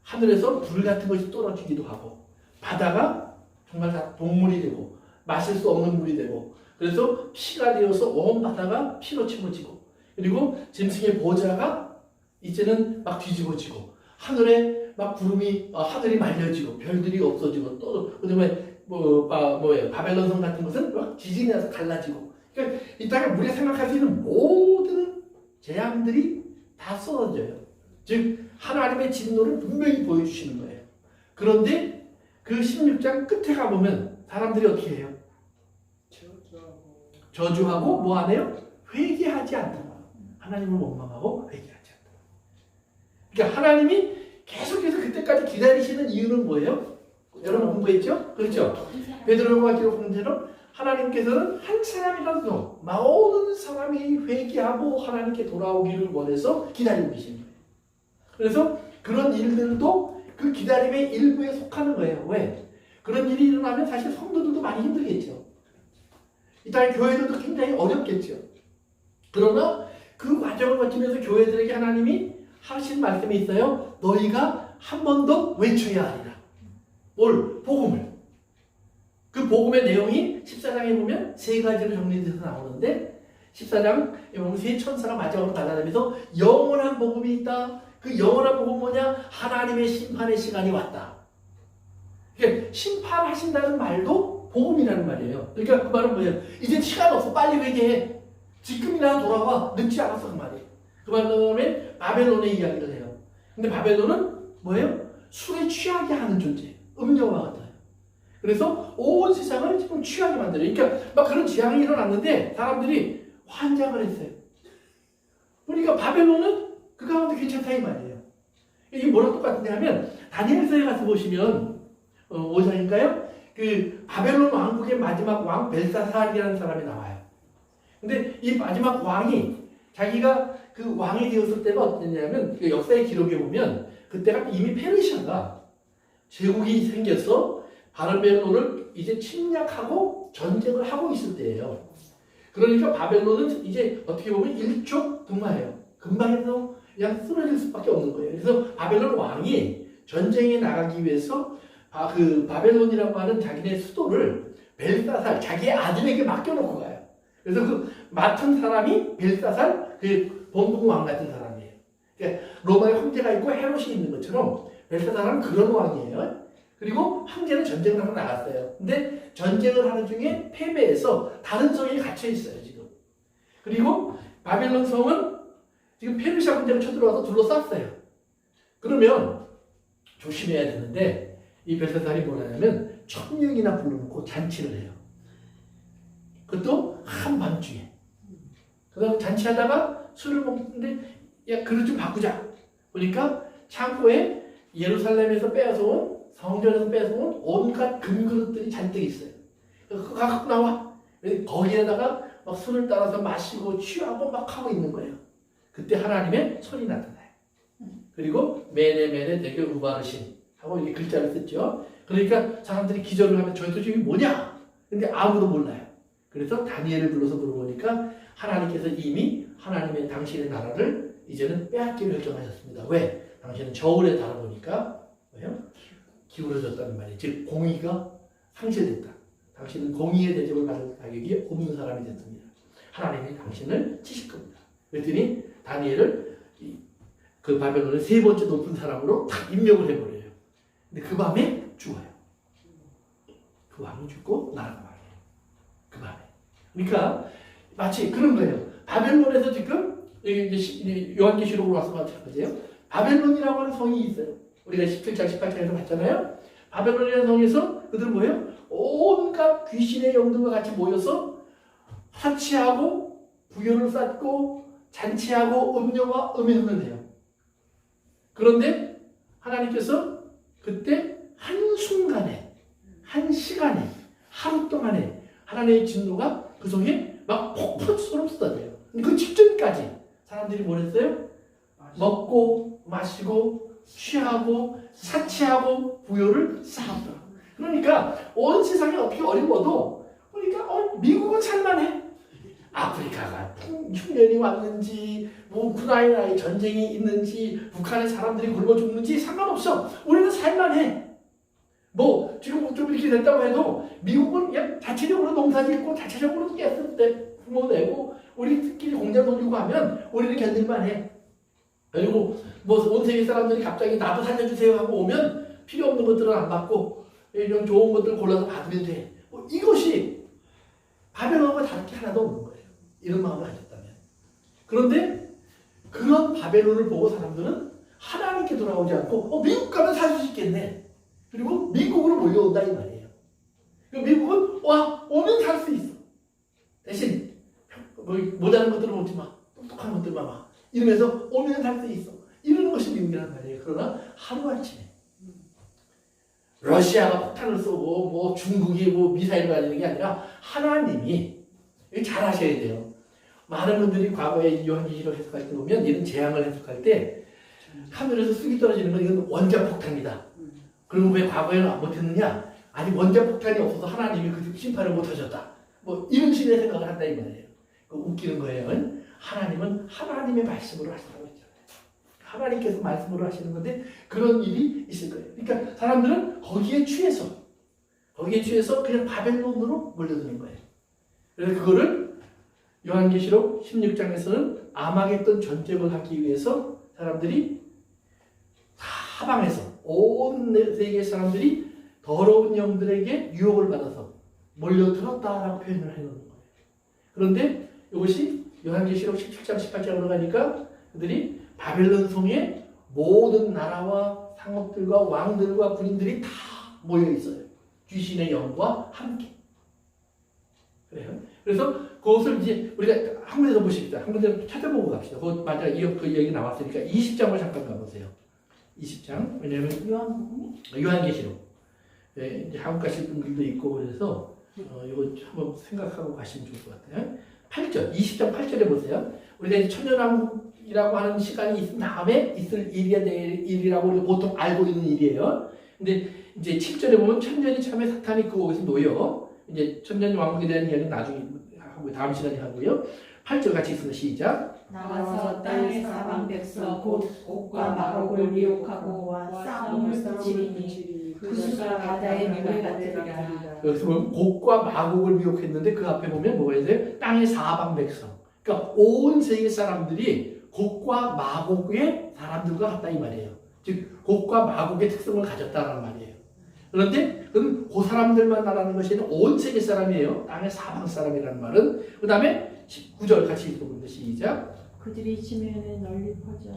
하늘에서 불 같은 것이 떨어지기도 하고 바다가 정말 다 동물이 되고 마실 수 없는 물이 되고 그래서 피가 되어서 온 바다가 피로 채워지고 그리고 짐승의 보좌가 이제는 막 뒤집어지고 하늘에 막 구름이 하늘이 말려지고 별들이 없어지고 또 그다음에 뭐예요 바벨론성 같은 것은 막 지진이 나서 갈라지고 그러니까 이 땅에 우리가 생각할 수 있는 모든 재앙들이 다 쏟아져요. 즉 하나님의 진노를 분명히 보여주시는 거예요. 그런데 그 16장 끝에 가보면 사람들이 어떻게 해요? 저주하고 뭐 안 해요? 회개하지 않다. 하나님을 원망하고 회개하지 않다. 그러니까 하나님이 계속해서 그때까지 기다리시는 이유는 뭐예요? 여러분 공부했죠? 그렇죠? 베드로가 기록한 대로 하나님께서는 한 사람이라도 모든 사람이 회개하고 하나님께 돌아오기를 원해서 기다리고 계신 거예요. 그래서 그런 일들도 그 기다림의 일부에 속하는 거예요. 왜? 그런 일이 일어나면 사실 성도들도 많이 힘들겠죠. 이 땅의 교회들도 굉장히 어렵겠죠. 그러나 그 과정을 거치면서 교회들에게 하나님이 하신 말씀이 있어요. 너희가 한 번 더 외쳐야 하리라. 뭘? 복음을. 그 복음의 내용이 14장에 보면 세 가지로 정리돼서 나오는데 14장 보면 세 천사가 마지막으로 날아다니면서 영원한 복음이 있다. 그 영원한 복음은 뭐냐? 하나님의 심판의 시간이 왔다. 그러니까 심판하신다는 말도 복음이라는 말이에요. 그러니까 그 말은 뭐예요? 이제 시간 없어. 빨리 회개해. 지금이나 돌아와. 늦지 않았어 그 말이에요. 그 다음에 바벨론의 이야기를 해요. 근데 바벨론은 뭐예요? 술에 취하게 하는 존재, 음료와 같아요. 그래서 온 세상을 지금 취하게 만들어요. 그러니까 막 그런 재앙이 일어났는데 사람들이 환장을 했어요. 그러니까 바벨론은 그 가운데 괜찮다 이 말이에요. 이게 뭐랑 똑같은데 하면 다니엘서에 가서 보시면 5장일까요? 그 바벨론 왕국의 마지막 왕 벨사살이라는 사람이 나와요. 근데 이 마지막 왕이 자기가 그 왕이 되었을 때가 어땠냐면 그 역사의 기록에 보면 그때가 이미 페르시아가 제국이 생겨서 바벨론을 이제 침략하고 전쟁을 하고 있을 때예요. 그러니까 바벨론은 이제 어떻게 보면 일촉즉발해요. 금방 해서 그냥 쓰러질 수밖에 없는 거예요. 그래서 바벨론 왕이 전쟁에 나가기 위해서 그 바벨론이라고 하는 자기네 수도를 벨사살 자기의 아들에게 맡겨놓고 가요. 그래서 그 맡은 사람이 벨사살 그 본국 왕 같은 사람이에요. 그러니까 로마의 황제가 있고 헤롯이 있는 것처럼 벨사살은 그런 왕이에요. 그리고 황제는 전쟁을 하러 나갔어요. 근데 전쟁을 하는 중에 패배해서 다른 성에 갇혀 있어요 지금. 그리고 바벨론 성은 지금 페르시아 군대가 쳐들어와서 둘러쌌어요. 그러면 조심해야 되는데 이 벨사살이 뭐냐면 1000명이나 불러놓고 잔치를 해요. 그것도 한밤중에. 그다음 잔치하다가 술을 먹는데 야 그릇 좀 바꾸자. 보니까 창고에 예루살렘에서 빼앗아온 성전에서 뺏어온 온갖 금그릇들이 잔뜩 있어요. 그거 갖고 나와. 거기에다가 막 술을 따라서 마시고 취하고 막 하고 있는 거예요. 그때 하나님의 손이 나타나요. 그리고 메네 되게 우바르신 하고 이게 글자를 썼죠. 그러니까 사람들이 기절을 하면 저 도중이 뭐냐? 근데 아무도 몰라요. 그래서 다니엘을 불러서 물어보니까 하나님께서 이미 하나님의 당신의 나라를 이제는 빼앗기를 결정하셨습니다. 왜? 당신은 저울에 달아보니까 왜요? 기울어졌다는 말이에요. 즉 공의가 상실됐다. 당신은 공의의 대접을 받을 자격이 없는 사람이 됐습니다. 하나님이 당신을 치실 겁니다. 그랬더니 다니엘을 그 바벨론의 세 번째 높은 사람으로 딱 임명을 해버려요. 근데 그 밤에 죽어요. 그 왕이 죽고 나라가 망해요. 그 밤에. 그러니까 마치 그런 거예요. 바벨론에서 지금 요한계시록으로 와서 마찬가지예요. 바벨론이라고 하는 성이 있어요. 우리가 17장, 18장에서 봤잖아요. 바벨론이라는 성에서 그들은 뭐예요? 온갖 귀신의 영들과 같이 모여서 사치하고 부교를 쌓고 잔치하고 음료와 음행을 해요. 그런데 하나님께서 그때 한순간에 한 시간에 하루 동안에 하나님의 진노가 그 성에 막 폭풍처럼 쏟아져요. 그 직전까지 사람들이 뭘 했어요? 먹고 마시고 취하고 사치하고 부요를 쌓았다. 그러니까 온 세상이 어떻게 어려워도 그러니까 미국은 살만해. 아프리카가 흉년이 왔는지 뭐 우크라이나에 전쟁이 있는지 북한의 사람들이 굶어 죽는지 상관없어. 우리는 살만해. 뭐 지금 좀 이렇게 됐다고 해도 미국은 그냥 자체적으로 농사짓고 자체적으로 가스 내고 우리끼리 공장 돌리고 하면 우리는 견딜만해. 그리고 뭐 온 세계 사람들이 갑자기 나도 살려주세요 하고 오면 필요 없는 것들은 안 받고 이런 좋은 것들 골라서 받으면 돼. 뭐 이것이 바벨론과 다를 게 하나도 없는 거예요. 이런 마음을 가졌다면. 그런데 그런 바벨론을 보고 사람들은 하나님께 돌아오지 않고 미국 가면 살 수 있겠네. 그리고 미국으로 몰려온다 이 말이에요. 미국은 오면 살 수 있어. 대신 뭐 못하는 것들은 오지 마. 똑똑한 것들만 와. 이러면서 오면 살 수 있어. 이러는 것이 미국이란 말이에요. 그러나 하루아침에 러시아가 폭탄을 쏘고 뭐 중국이 뭐 미사일을 가지는 게 아니라 하나님이 잘 하셔야 돼요. 많은 분들이 과거에 요한계시록 해석할 때 보면 이런 재앙을 해석할 때 하늘에서 쑥이 떨어지는 건 이건 원자폭탄이다. 그리고 왜 과거에는 안 못했느냐? 아니 원자폭탄이 없어서 하나님이 그 심판을 못하셨다. 뭐 이런 식의 생각을 한다 이 말이에요. 웃기는 거예요. 하나님은 하나님의 말씀으로 하신다고 했잖아요. 하나님께서 말씀으로 하시는 건데 그런 일이 있을 거예요. 그러니까 사람들은 거기에 취해서 그냥 바벨론으로 몰려드는 거예요. 그래서 그거를 요한계시록 16장에서는 아마겟돈 전쟁을 하기 위해서 사람들이 사방에서 온 세계 사람들이 더러운 영들에게 유혹을 받아서 몰려들었다라고 표현을 해놓는 거예요. 그런데 이것이 요한계시록 17장 18장으로 가니까 그들이 바벨론 성에 모든 나라와 상업들과 왕들과 군인들이 다 모여 있어요. 귀신의 영과 함께. 그래요. 그래서 그것을 이제 우리가 한 군데 더 보십시다. 한 군데 더 찾아보고 갑시다. 만약 그 얘기 나왔으니까 20장을 잠깐 가보세요. 20장. 왜냐면 요한계시록. 네, 이제 한국 가실 분들도 있고 그래서 이거 한번 생각하고 가시면 좋을 것 같아요. 8절, 20장 8절에 보세요. 우리가 이제 천년왕국이라고 하는 시간이 있은 다음에 있을 일이라고 우리가 보통 알고 있는 일이에요. 근데 이제 7절에 보면 천년이 참에 사탄이 그곳에서 놓여. 이제 천년 왕국에 대한 이야기는 나중에 하고 다음 시간에 하고요. 8절 같이 있으면 시작. 나와서 땅의 사방 백성 곧 옥과 마곡을 미혹하고 싸움을 지리니 그 수가 바다의 물에 같으리라. 여기서 보면 곡과 마곡을 미혹했는데 그 앞에 보면 뭐가 있어요? 땅의 사방 백성. 그러니까 온 세계 사람들이 곡과 마곡의 사람들과 같다 이 말이에요. 즉 곡과 마곡의 특성을 가졌다는 말이에요. 그런데 그 사람들만 말하는 것이 아니라 온 세계 사람이에요. 땅의 사방 사람이라는 말은. 그 다음에 19절 같이 읽어보면 시작. 그들이 지면에 널리 퍼져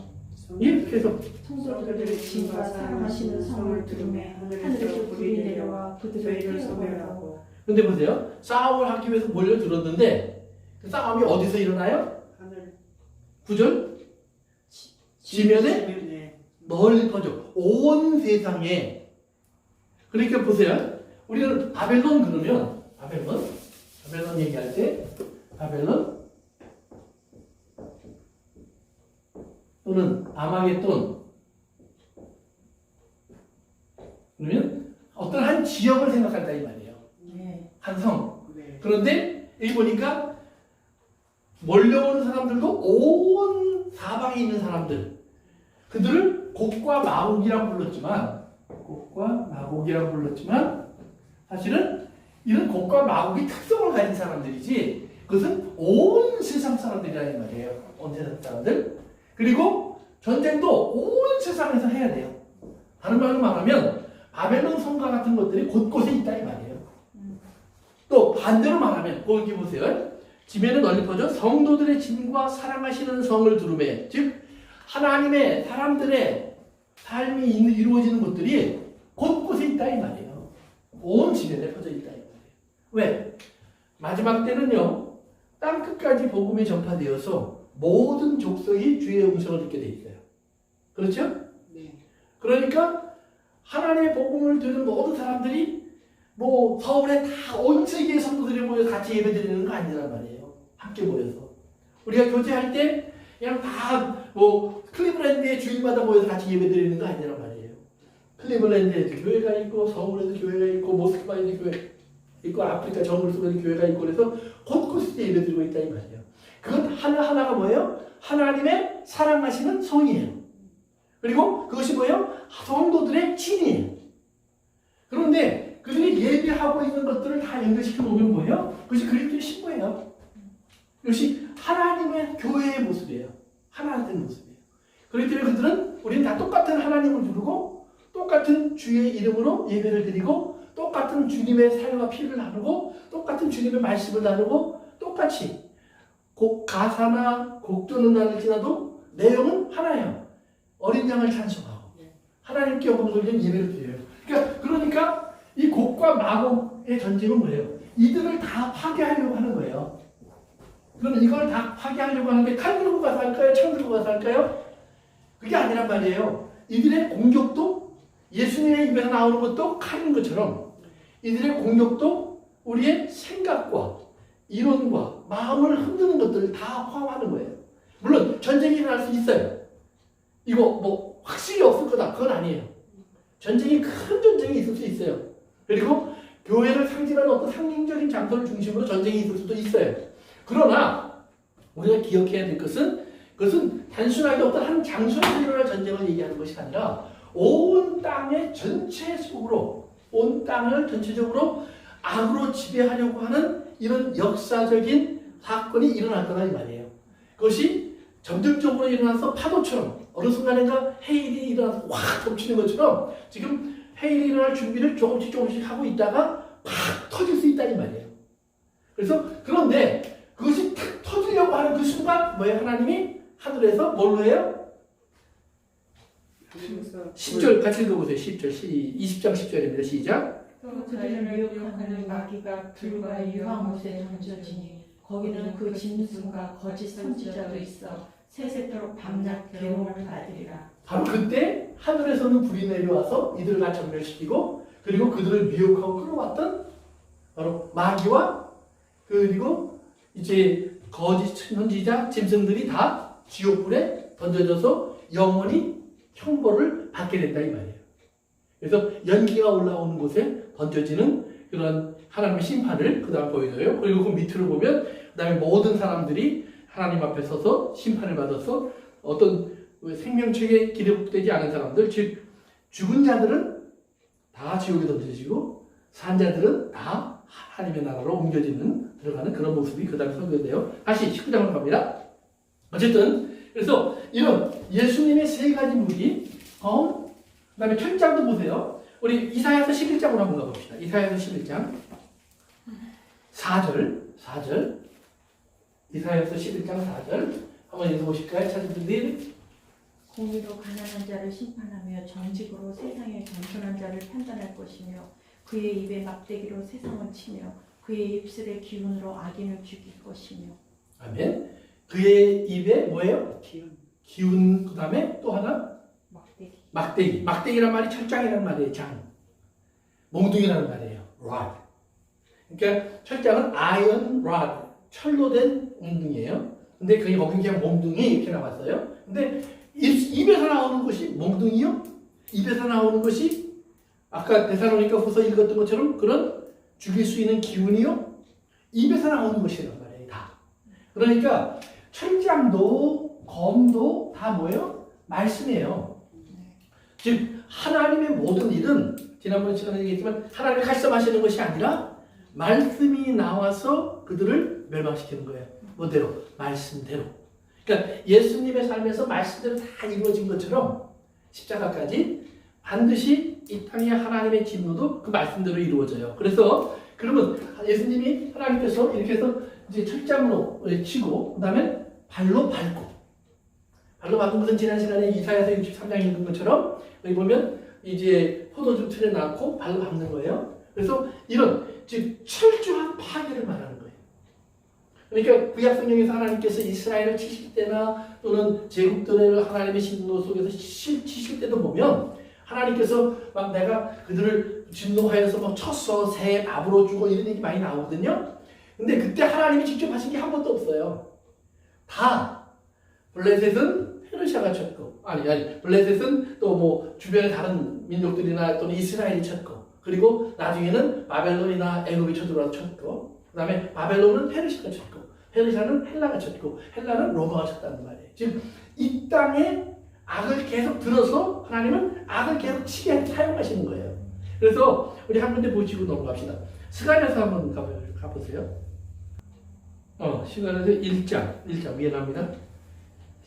이렇게 해서 성도들의 진과 사랑하시는 성을 들으며 하늘에서 불이 내려와 그들을 태워버리고. 근데 보세요. 싸움을 하기 위해서 몰려들었는데 그 싸움이 어디서 일어나요? 하늘 9절 지면에 널리 퍼져. 온 세상에. 그러니까 보세요. 우리는 바벨론 그러면 바벨론 얘기할 때 바벨론 또는 아마겟돈 그러면 어떤 한 지역을 생각한다 이 말이에요. 네. 한 성. 네. 그런데 여기 보니까 몰려오는 사람들도 온 사방에 있는 사람들 그들을 곡과 마곡이라고 불렀지만 사실은 이런 곡과 마곡이 특성을 가진 사람들이지 그것은 온 세상 사람들이라는 말이에요. 온 세상 사람들. 그리고 전쟁도 온 세상에서 해야 돼요. 다른 말로 말하면 바벨론 성과 같은 것들이 곳곳에 있다 이 말이에요. 또 반대로 말하면 거기 보세요. 지면에 널리 퍼져 성도들의 짐과 사랑하시는 성을 두루매. 즉 하나님의 사람들의 삶이 이루어지는 곳들이 곳곳에 있다 이 말이에요. 온 지면에 퍼져 있다 이 말이에요. 왜? 마지막 때는요. 땅 끝까지 복음이 전파되어서 모든 족속이 주의 음성을 듣게 돼 있어요. 그렇죠? 네. 그러니까 하나님의 복음을 듣는 모든 사람들이 뭐 서울에 다 온 세계의 성도들이 모여 같이 예배드리는 거 아니란 말이에요. 함께 모여서 우리가 교제할 때 그냥 다 뭐 클리블랜드의 주일마다 모여서 같이 예배드리는 거 아니란 말이에요. 클리블랜드에도 교회가 있고 서울에도 교회가 있고 모스크바에도 교회 있고 아프리카 정글 속에도 교회가 있고 그래서 곳곳에 예배드리고 있다 이 말이에요. 그것 하나하나가 뭐예요? 하나님의 사랑하시는 성이에요. 그리고 그것이 뭐예요? 성도들의 진이에요. 그런데 그들이 예배하고 있는 것들을 다 연결시켜 놓으면 뭐예요? 그것이 그리스도의 신부예요. 이것이 하나님의 교회의 모습이에요. 하나님의 모습이에요. 그렇기 때문에 그들은 우리는 다 똑같은 하나님을 부르고 똑같은 주의 이름으로 예배를 드리고 똑같은 주님의 살과 피를 나누고 똑같은 주님의 말씀을 나누고 똑같이 가사나 곡조는 다를지라도 내용은 하나예요. 어린 양을 찬송하고 하나님께 영광 돌리는 예배를 드려요. 그러니까 이 곡과 마곡의 전쟁은 뭐예요? 이들을 다 파괴하려고 하는 거예요. 그럼 이걸 다 파괴하려고 하는데 칼 들고 가서 할까요? 창 들고 가서 할까요? 그게 아니란 말이에요. 이들의 공격도 예수님의 입에서 나오는 것도 칼인 것처럼 이들의 공격도 우리의 생각과 이론과 마음을 흔드는 것들을 다 포함하는 거예요. 물론 전쟁이 일어날 수 있어요. 이거 뭐 확실히 없을 거다. 그건 아니에요. 전쟁이 큰 전쟁이 있을 수 있어요. 그리고 교회를 상징하는 어떤 상징적인 장소를 중심으로 전쟁이 있을 수도 있어요. 그러나 우리가 기억해야 될 것은 그것은 단순하게 어떤 한 장소에서 일어날 전쟁을 얘기하는 것이 아니라 온 땅의 전체 속으로 온 땅을 전체적으로 악으로 지배하려고 하는 이런 역사적인 사건이 일어날 거다 이 말이에요. 그것이 점점적으로 일어나서 파도처럼 어느 순간인가 해일이 일어나서 확 덮치는 것처럼 지금 해일이 일어날 준비를 조금씩 하고 있다가 팍 터질 수 있다 이 말이에요. 그래서 그런데 그것이 탁 터지려고 하는 그 순간 뭐예요? 하나님이 하늘에서 뭘로 해요? 그래서 10절 같이 읽어보세요. 10절 20장 10절입니다. 시작. 또 그들을 미혹하는 마귀가 불과 유황못에 던져지니 거기는 그 짐승과 거짓 선지자도 있어 세세토록 밤낮 괴로움을 받으리라. 바로 그때 하늘에서는 불이 내려와서 이들을 다 전멸시키고 그리고 그들을 미혹하고 끌어왔던 바로 마귀와 그리고 이제 거짓 선지자 짐승들이 다 지옥불에 던져져서 영원히 형벌을 받게 된다 이 말이에요. 그래서 연기가 올라오는 곳에 던져지는 그런 하나님의 심판을 그 다음 보여줘요. 그리고 그 밑으로 보면 그 다음에 모든 사람들이 하나님 앞에 서서 심판을 받아서 어떤 생명책에 기록되지 않은 사람들, 즉 죽은 자들은 다 지옥에 던져지고 산 자들은 다 하나님의 나라로 옮겨지는 들어가는 그런 모습이 그 다음에 설명돼요. 다시 19장으로 갑니다. 어쨌든 그래서 이런 예수님의 세 가지 무기, 그 다음에 철장도 보세요. 우리 이사야서 11장으로 한번 가봅시다. 이사야서 11장 4절 이사야서 11장 4절 한번 읽어보실까요? 찾으신들 공의로 가난한 자를 심판하며 정직으로 세상의 겸손한 자를 판단할 것이며 그의 입에 막대기로 세상을 치며 그의 입술의 기운으로 악인을 죽일 것이며. 아멘. 그의 입에 뭐예요? 기운. 기운. 그 다음에 또 하나 막대기. 막대기란 말이 철장이라는 말이에요. 장. 몽둥이라는 말이에요. rod. 그러니까 철장은 iron rod. 철로 된 몽둥이에요. 근데 그게 그냥 몽둥이 이렇게 나왔어요. 근데 입에서 나오는 것이 몽둥이요? 입에서 나오는 것이 아까 데살로니가 후서 읽었던 것처럼 그런 죽일 수 있는 기운이요? 입에서 나오는 것이란 말이에요. 다. 그러니까 철장도 검도 다 뭐예요? 말씀이에요. 즉 하나님의 모든 일은 지난번 시간에 얘기했지만 하나님이 말씀하시는 것이 아니라 말씀이 나와서 그들을 멸망시키는 거예요. 뭐대로? 말씀대로. 그러니까 예수님의 삶에서 말씀대로 다 이루어진 것처럼 십자가까지 반드시 이 땅에 하나님의 진노도 그 말씀대로 이루어져요. 그래서 그러면 예수님이 하나님께서 이렇게 해서 이제 철장으로 치고 그다음에 발로 밟고 것은 지난 시간에 이사야서 63장 읽은 것처럼 여기 보면 이제 포도주 틀에 낳고 발로 밟는 거예요. 그래서 이런 즉 철저한 파괴를 말하는 거예요. 그러니까 구약 성경에서 하나님께서 이스라엘을 치실 때나 또는 제국들을 하나님의 진노 속에서 치실 때도 보면 하나님께서 막 내가 그들을 진노하여서 막 쳤어, 새 밥으로 주고 이런 얘기 많이 나오거든요. 근데 그때 하나님이 직접 하신 게 한 번도 없어요. 다 블레셋은 페르시아가 쳤고 블레셋은 또 뭐 주변의 다른 민족들이나 또는 이스라엘이 쳤고 그리고 나중에는 바벨론이나 애굽이 쳐들어와서 쳤고 그 다음에 바벨론은 페르시아가 쳤고 페르시아는 헬라가 쳤고 헬라는 로마가 쳤다는 말이에요. 즉 이 땅에 악을 계속 들어서 하나님은 악을 계속 치게 사용하시는 거예요. 그래서 우리 한 군데 보시고 넘어갑시다. 스가랴서 한번 가보세요. 스가랴서 1장 위에 나옵니다.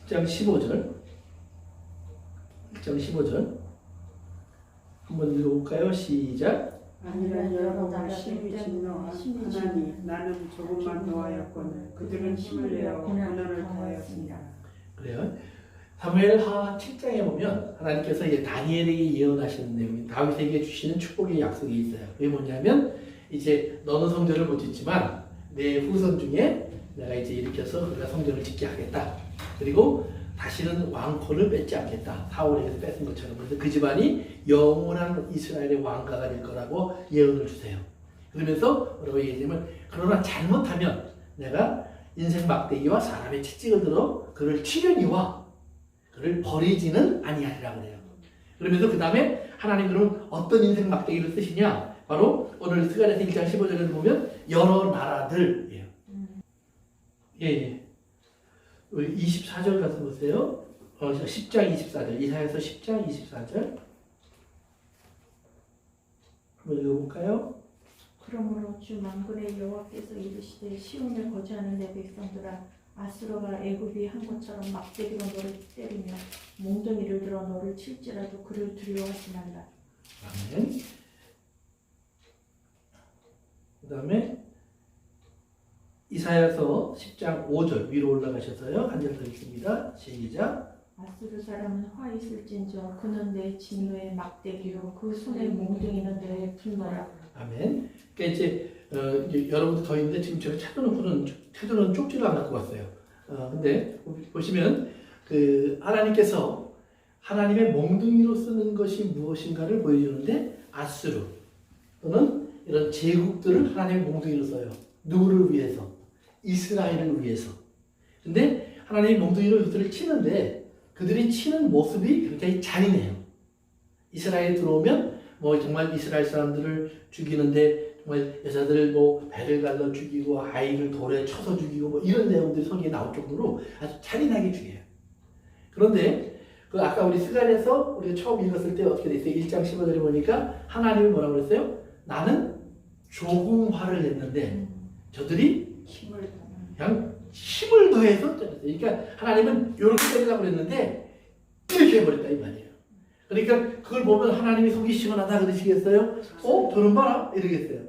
1장 15절 한번 읽어볼까요? 시작. 아니면 여러분을 심히 진노하나니 나는 조금만 더하였거늘 그들은 힘을 내어 고난을 더하였습니다. 그래요. 사무엘하 7장에 보면 하나님께서 이제 다니엘에게 예언하시는 내용이 다윗에게 주시는 축복의 약속이 있어요. 그게 뭐냐면 이제 너는 성전을 못 짓지만 내 후손 중에 내가 이제 일으켜서 그가 성전을 짓게 하겠다. 그리고 다시는 왕권을 뺏지 않겠다. 사울에게서 뺏은 것처럼. 그래서 그 집안이 영원한 이스라엘의 왕가가 될 거라고 예언을 주세요. 그러면서 뭐라고 얘기하냐면 그러나 잘못하면 내가 인생 막대기와 사람의 채찍을 들어 그를 치려니와 그를 버리지는 아니하리라 그래요. 그러면서 그 다음에 하나님 그러면 어떤 인생 막대기를 쓰시냐? 바로 오늘 스가랴서 1장 15절에 보면 여러 나라들이에요. 예. 우리 24절 가서 보세요. 10장 24절. 이사야서 10장 24절. 한번 읽어볼까요? 그러므로 주 만군의 여호와께서 이르시되 시온을 거주하는 내 백성들아 아수르가 애굽이 한 것처럼 막대기로 너를 때리며 몽둥이를 들어 너를 칠지라도 그를 두려워하지 말라. 이사야서 10장 5절 위로 올라가셔서요. 한 절 더 읽습니다. 시작. 아수르 사람은 화 있을진저 그는 내 진노의 막대기로 그 손의 몽둥이는 내 분노라. 아멘. 그러니까 이제 여러분도 더 있는데 지금 제가 찾아놓은 쪽지를 안 갖고 왔어요. 근데 보시면 그 하나님께서 하나님의 몽둥이로 쓰는 것이 무엇인가를 보여주는데 아수르 또는 이런 제국들을 하나님의 몽둥이로 써요. 누구를 위해서? 이스라엘을 위해서. 근데 하나님이 몽둥이로 그들을 치는데 그들이 치는 모습이 굉장히 잔인해요. 이스라엘에 들어오면 뭐 정말 이스라엘 사람들을 죽이는데 정말 여자들 뭐 배를 갈라 죽이고 아이를 돌에 쳐서 죽이고 뭐 이런 내용들이 성경에 나올 정도로 아주 잔인하게 죽여요. 그런데 그 아까 우리 스가랴서 우리가 처음 읽었을 때 어떻게 돼 있어요? 1장 15절에 보니까 하나님이 뭐라고 그랬어요? 나는 조금 화를 냈는데 저들이 그냥 힘을 더해서 때렸어요. 그러니까 하나님은 이렇게 때리려고 그랬는데 이렇게 해버렸다 이 말이에요. 그러니까 그걸 보면 하나님이 속이 시원하다 그러시겠어요? 저는 봐라 이러겠어요.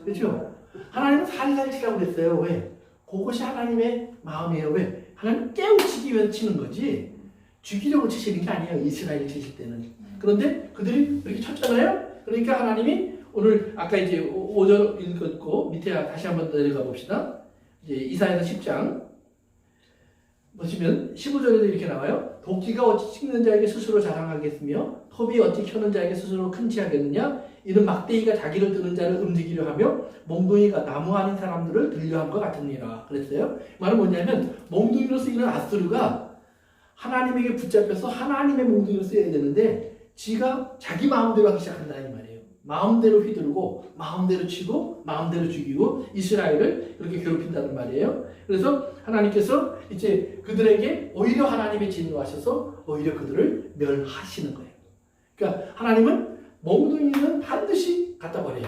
그렇죠? 하나님은 살살 치라고 그랬어요. 왜? 그것이 하나님의 마음이에요. 왜? 하나님 깨우치기 위해서 치는 거지 죽이려고 치시는 게 아니에요. 이스라엘 치실 때는. 그런데 그들이 이렇게 쳤잖아요. 그러니까 하나님이 오늘 아까 이제 5절 읽었고 밑에 다시 한번 내려가 봅시다. 이제 이사야서 10장 보시면 15절에도 이렇게 나와요. 도끼가 어찌 찍는 자에게 스스로 자랑하겠으며 톱이 어찌 켜는 자에게 스스로 큰 체하겠느냐. 이는 막대기가 자기를 드는 자를 움직이려 하며 몽둥이가 나무 아닌 사람들을 들려한 것 같으니라 그랬어요. 말은 뭐냐면 몽둥이로 쓰이는 아수르가 하나님에게 붙잡혀서 하나님의 몽둥이로 쓰여야 되는데 지가 자기 마음대로 하기 시작한다 이 말이에요. 마음대로 휘두르고 마음대로 치고 마음대로 죽이고 이스라엘을 그렇게 괴롭힌다는 말이에요. 그래서 하나님께서 이제 그들에게 오히려 하나님의 진노하셔서 오히려 그들을 멸하시는 거예요. 그러니까 하나님은 몽둥이는 반드시 갖다 버려요.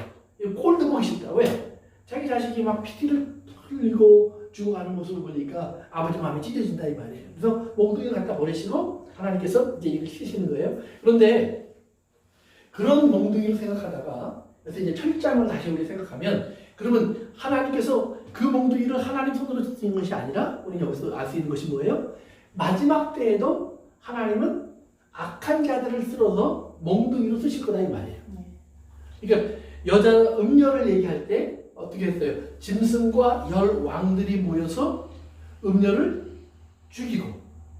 꼴도 보기 싫다. 왜? 자기 자식이 막 피티를 흘리고 죽어가는 모습을 보니까 아버지 마음이 찢어진다 이 말이에요. 그래서 몽둥이를 갖다 버리시고 하나님께서 이제 이걸 치시는 거예요. 그런데 그런 몽둥이를 생각하다가 그래서 이제 철장을 다시 우리 생각하면 그러면 하나님께서 그 몽둥이를 하나님 손으로 쓰는 것이 아니라 우리 여기서 알 수 있는 것이 뭐예요? 마지막 때에도 하나님은 악한 자들을 쓸어서 몽둥이로 쓰실 거다 이 말이에요. 그러니까 여자 음녀를 얘기할 때 어떻게 했어요? 짐승과 열 왕들이 모여서 음녀를 죽이고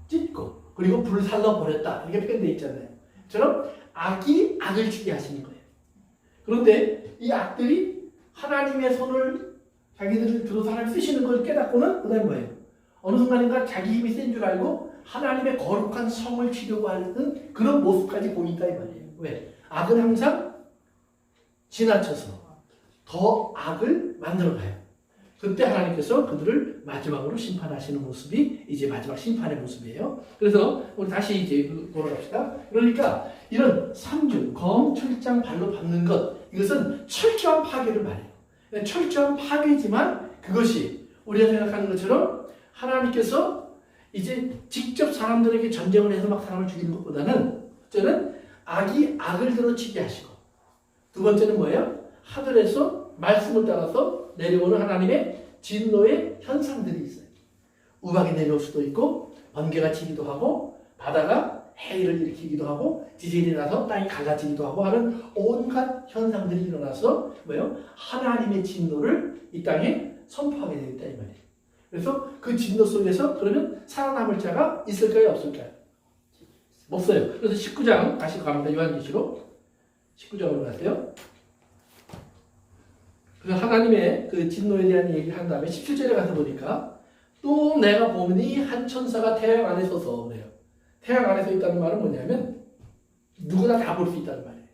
찢고 그리고 불살라 버렸다 이렇게 표현되어 있잖아요. 처럼 악이 악을 주게 하시는 거예요. 그런데 이 악들이 하나님의 손을 자기들을 들어서 하나님 쓰시는 걸 깨닫고는 그 다음에 뭐예요? 어느 순간인가 자기 힘이 센 줄 알고 하나님의 거룩한 성을 치려고 하는 그런 모습까지 보인다 이 말이에요. 왜? 악은 항상 지나쳐서 더 악을 만들어가요. 그때 하나님께서 그들을 마지막으로 심판하시는 모습이 이제 마지막 심판의 모습이에요. 그래서 우리 다시 이제 돌아갑시다. 그러니까 이런 삼중, 검, 철장, 발로 밟는 것 이것은 철저한 파괴를 말해요. 철저한 파괴지만 그것이 우리가 생각하는 것처럼 하나님께서 이제 직접 사람들에게 전쟁을 해서 막 사람을 죽이는 것보다는 첫째는 악이 악을 들어치게 하시고 두 번째는 뭐예요? 하늘에서 말씀을 따라서 내려오는 하나님의 진노의 현상들이 있어요. 우박이 내려올 수도 있고 번개가 치기도 하고 바다가 해일을 일으키기도 하고 지진이 나서 땅이 갈라지기도 하고 하는 온갖 현상들이 일어나서 뭐예요? 하나님의 진노를 이 땅에 선포하게 되어 있다 이 말이에요. 그래서 그 진노 속에서 그러면 살아남을 자가 있을까요? 없을까요? 없어요. 그래서 19장 다시 갑니다. 요한계시록 19장으로 가세요. 그래서 하나님의 그 진노에 대한 얘기를 한 다음에 17절에 가서 보니까 또 내가 보니 한 천사가 태양 안에 서서 그래요. 태양 안에 서 있다는 말은 뭐냐면 누구나 다 볼 수 있다는 말이에요.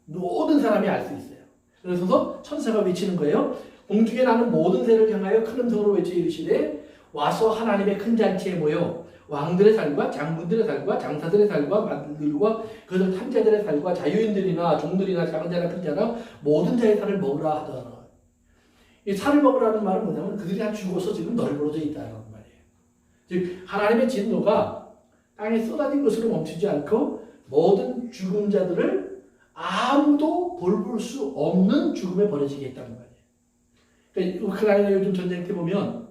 모든 사람이 알 수 있어요. 그래서 천사가 외치는 거예요. 공중에 나는 모든 새를 향하여 큰 음성으로 외쳐 이르시되 와서 하나님의 큰 잔치에 모여 왕들의 살과 장군들의 살과 장사들의 살과 만들과 그들 탐자들의 살과 자유인들이나 종들이나 작은 자나 큰 자나 모든 자의 살을 먹으라 하더라. 이 살을 먹으라는 말은 뭐냐면 그들이 다 죽어서 지금 널브러져 있다는 말이에요. 즉 하나님의 진노가 땅에 쏟아진 것으로 멈추지 않고 모든 죽은 자들을 아무도 돌볼 수 없는 죽음에 버려지게 했다는 말이에요. 그러니까 우크라이나 요즘 전쟁 때 보면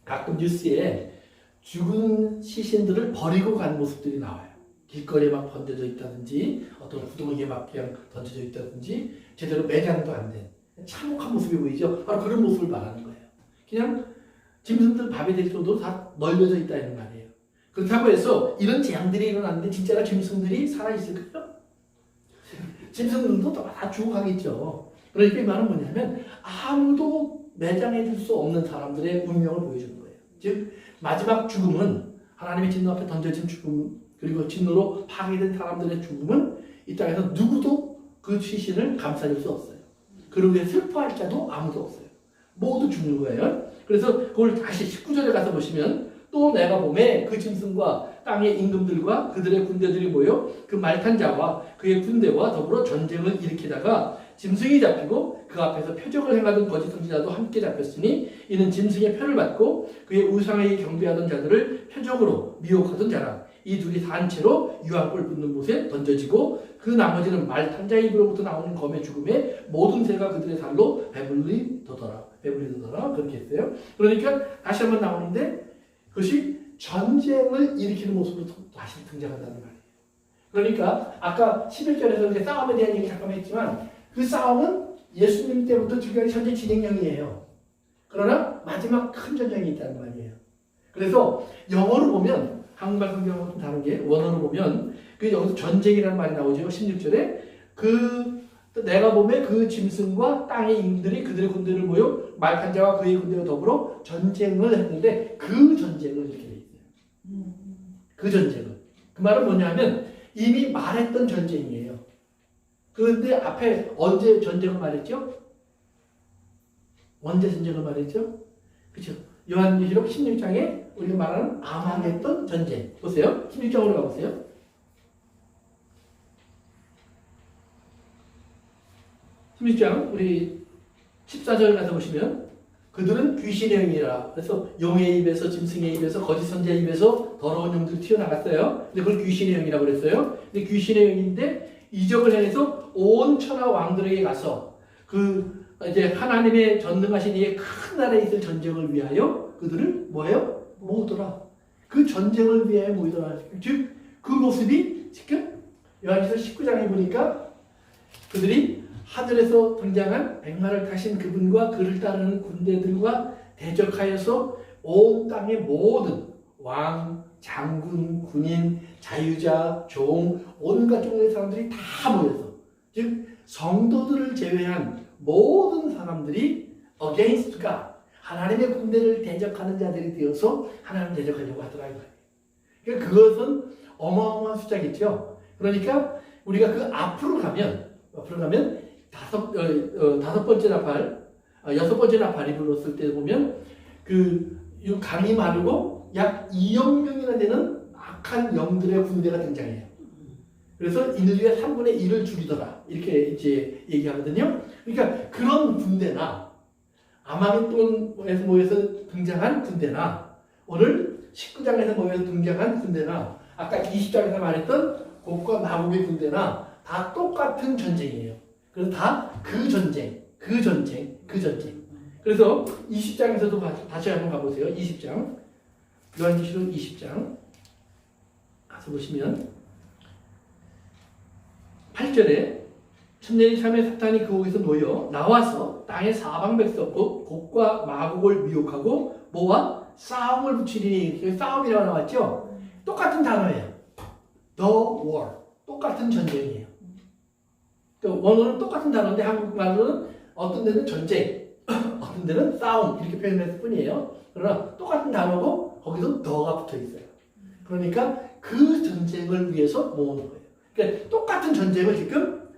가끔 뉴스에 죽은 시신들을 버리고 간 모습들이 나와요. 길거리에 막 던져져 있다든지 어떤 구덩이에 막 그냥 던져져 있다든지 제대로 매장도 안 된 참혹한 모습이 보이죠. 바로 그런 모습을 말하는 거예요. 그냥 짐승들 밥이 될 정도로 다 널려져 있다는 말이에요. 그렇다고 해서 이런 재앙들이 일어났는데 진짜로 짐승들이 살아있을까요? 짐승들도 다 죽어가겠죠. 그러니까 이 말은 뭐냐면 아무도 매장해 줄 수 없는 사람들의 운명을 보여주는 거예요. 즉 마지막 죽음은 하나님의 진노 앞에 던져진 죽음 그리고 진노로 파괴된 사람들의 죽음은 이 땅에서 누구도 그 시신을 감싸줄 수 없어요. 그러고 슬퍼할 자도 아무도 없어요. 모두 죽는 거예요. 그래서 그걸 다시 19절에 가서 보시면 또 내가 봄에 그 짐승과 땅의 임금들과 그들의 군대들이 모여 그 말탄 자와 그의 군대와 더불어 전쟁을 일으키다가 짐승이 잡히고 그 앞에서 표적을 행하던 거짓 선지자도 함께 잡혔으니 이는 짐승의 표를 받고 그의 우상에게 경배하던 자들을 표적으로 미혹하던 자라. 이 둘이 산채로 유황불 붙는 곳에 던져지고 그 나머지는 말탄 자의 입으로부터 나오는 검의 죽음에 모든 새가 그들의 살로 배불리더더라. 그렇게 했어요. 그러니까 다시 한번 나오는데 그것이 전쟁을 일으키는 모습으로 다시 등장한다는 말이에요. 그러니까 아까 11절에서 싸움에 대한 얘기 잠깐 했지만 그 싸움은 예수님 때부터 지금까지 현재 진행형이에요. 그러나 마지막 큰 전쟁이 있다는 말이에요. 그래서 영어로 보면 한국말 성경하고 좀 다른 게 원어로 보면 그 여기서 전쟁이라는 말이 나오죠. 16절에 내가 보면 그 짐승과 땅의 임들이 그들의 군대를 모여 말탄 자와 그의 군대와 더불어 전쟁을 했는데 그 전쟁을 이렇게 돼 있어요. 그 전쟁은 그 말은 뭐냐면 이미 말했던 전쟁이에요. 그런데 앞에 언제 전쟁을 말했죠? 언제 전쟁을 말했죠? 그렇죠? 요한계시록 16장에 우리가 말하는 아마겟돈 전쟁. 보세요. 16장으로 가보세요. 우리 14절 가서 보시면 그들은 귀신의 영이라. 그래서 용의 입에서 짐승의 입에서 거짓 선지자의 입에서 더러운 영들이 튀어나갔어요. 근데 그걸 귀신의 영이라고 그랬어요. 근데 귀신의 영인데 이적을 행해서 온 천하 왕들에게 가서 그 이제 하나님의 전능하신 이의 큰 나라에 있을 전쟁을 위하여 그들을 뭐예요? 모으더라. 그 전쟁을 위하여 모이더라. 즉 그 모습이 지금 요한계시록 19장에 보니까 그들이 하늘에서 등장한 백마를 타신 그분과 그를 따르는 군대들과 대적하여서 온 땅의 모든 왕, 장군, 군인, 자유자, 종, 온갖 종류의 사람들이 다 모여서 즉 성도들을 제외한 모든 사람들이 against God, 하나님의 군대를 대적하는 자들이 되어서 하나님을 대적하려고 하더라고요. 그러니까 그것은 어마어마한 숫자겠죠. 그러니까 우리가 그 앞으로 가면 다섯 번째 나팔, 여섯 번째 나팔이 불었을 때 보면 그 강이 마르고 약 2억 명이나 되는 악한 영들의 군대가 등장해요. 그래서 인류의 3분의 1을 죽이더라. 이렇게 이제 얘기하거든요. 그러니까 그런 군대나 아마겟돈에서 모여서 등장한 군대나 오늘 19장에서 모여서 등장한 군대나 아까 20장에서 말했던 곡과 마곡의 군대나 다 똑같은 전쟁이에요. 그래서 다 그 전쟁. 그래서 20장에서도 다시 한번 가보세요. 20장. 요한계시록 20장. 가서 보시면 8절에 천년이 참에 사탄이 그곳에서 놓여 나와서 땅의 사방 백성 곧 곡과 마곡을 미혹하고 뭐와 싸움을 붙이리니 싸움이라고 나왔죠. 똑같은 단어예요. The war. 똑같은 전쟁이에요. 원어는 똑같은 단어인데 한국말로는 어떤 데는 전쟁, 어떤 데는 싸움 이렇게 표현했을 뿐이에요. 그러나 똑같은 단어고 거기서 더가 붙어 있어요. 그러니까 그 전쟁을 위해서 모으는 거예요. 그러니까 똑같은 전쟁을 지금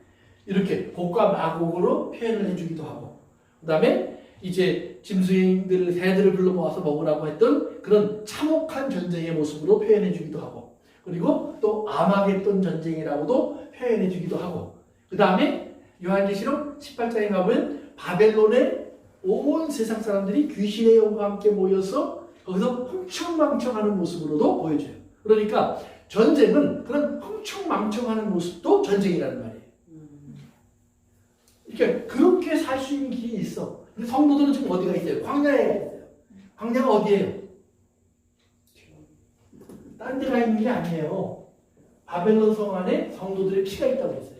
이렇게 곡과 마곡으로 표현을 해주기도 하고, 그 다음에 이제 짐승들, 새들을 불러 모아서 먹으라고 했던 그런 참혹한 전쟁의 모습으로 표현해주기도 하고, 그리고 또 아마겟돈 전쟁이라고도 표현해주기도 하고, 그 다음에 요한계시록 18장에 가보면 바벨론의 온 세상 사람들이 귀신의 영과 함께 모여서 거기서 흥청망청하는 모습으로도 보여줘요. 그러니까 전쟁은 그런 흥청망청하는 모습도 전쟁이라는 말이에요. 그러니까 그렇게 그렇게 살 수 있는 길이 있어. 근데 성도들은 지금 어디가 있어요? 광야에 있어요. 광야가 어디예요? 딴 데가 있는 게 아니에요. 바벨론 성 안에 성도들의 피가 있다고 했어요.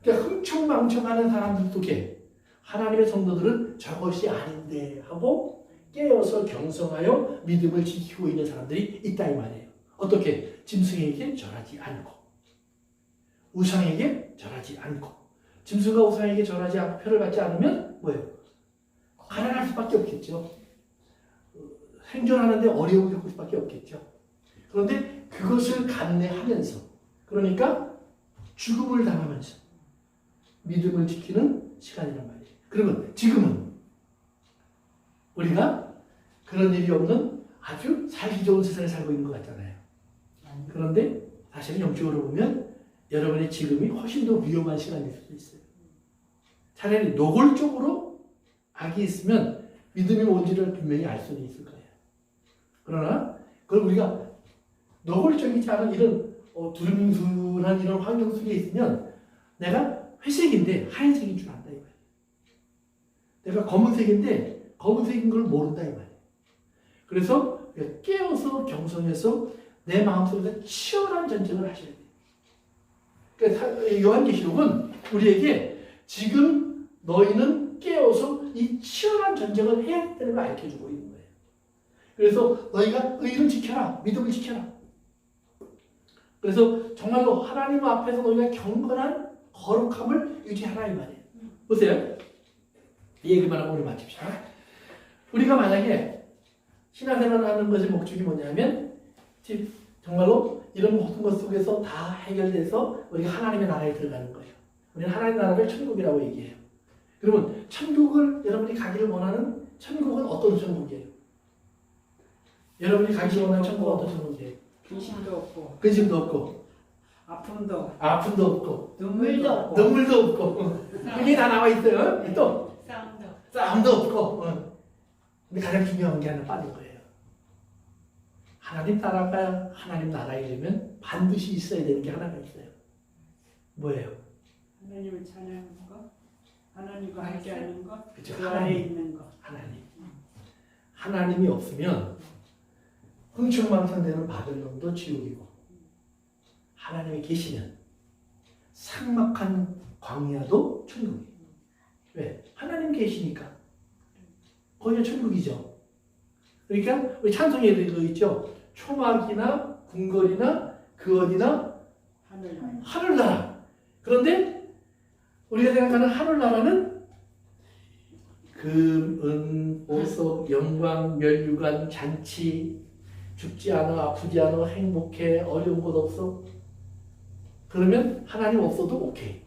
그러니까 흥청망청하는 사람들 속에 하나님의 성도들은 저것이 아닌데 하고 깨어서 경성하여 믿음을 지키고 있는 사람들이 있다 이 말이에요. 어떻게? 짐승에게 절하지 않고 우상에게 절하지 않고 짐승과 우상에게 절하지 않고 표를 받지 않으면 뭐예요? 가난할 수밖에 없겠죠. 생존하는데 어려움을 겪을 수밖에 없겠죠. 그런데 그것을 감내하면서 그러니까 죽음을 당하면서 믿음을 지키는 시간이란 말이에요. 그러면 지금은 우리가 그런 일이 없는 아주 살기 좋은 세상에 살고 있는 것 같잖아요. 그런데 사실은 영적으로 보면 여러분의 지금이 훨씬 더 위험한 시간일 수도 있어요. 차라리 노골적으로 악이 있으면 믿음이 뭔지를 분명히 알 수는 있을 거예요. 그러나 그걸 우리가 노골적이지 않은 이런 두름둔한 이런 환경 속에 있으면 내가 회색인데 하얀색인 줄 안다 이 말이에요. 내가 검은색인데 검은색인 걸 모른다 이 말이에요. 그래서 깨어서 경성해서 내 마음속에서 치열한 전쟁을 하셔야 돼요. 그러니까 요한계시록은 우리에게 지금 너희는 깨어서 이 치열한 전쟁을 해야 되는 걸 알려주고 있는 거예요. 그래서 너희가 의를 지켜라, 믿음을 지켜라. 그래서 정말로 하나님 앞에서 너희가 경건한 거룩함을 유지하라 이 말이에요. 보세요. 이 얘기만 하고 우리 마칩시다. 우리가 만약에 신앙생활을 하는 것의 목적이 뭐냐면 정말로 이런 모든 것 속에서 다 해결돼서 우리가 하나님의 나라에 들어가는 거예요. 우리는 하나님의 나라를 천국이라고 얘기해요. 그러면 천국을 여러분이 가기를 원하는 천국은 어떤 천국이에요? 여러분이 가기를 원하는 천국은 어떤 천국이에요? 근심도 없고 근심도 없고 아픔도 없고 눈물도 없고 눈물도 없고 이게 다 나와 있어요. 또 싸움도 없고 근데 가장 중요한 게 하나 빠진 거예요. 하나님 나라가 하나님 나라이려면 반드시 있어야 되는 게 하나가 있어요. 뭐예요? 하나님을 찬양하는 것, 하나님과 함께하는 것, 그쵸, 그 안에 있는 것. 하나님이 없으면 흥청망청되는 바벨론도 지옥이고 하나님이 계시면 삭막한 광야도 천국이에요. 왜? 하나님 계시니까 거기가 천국이죠. 그러니까 우리 찬송에 그 있죠. 초막이나 궁궐이나 그 어디나 하늘나라. 그런데 우리가 생각하는 하늘나라는 금, 은, 보석, 영광, 멸류관, 잔치, 죽지 않아, 아프지 않아, 행복해, 어려운 것 없어. 그러면 하나님 없어도 오케이.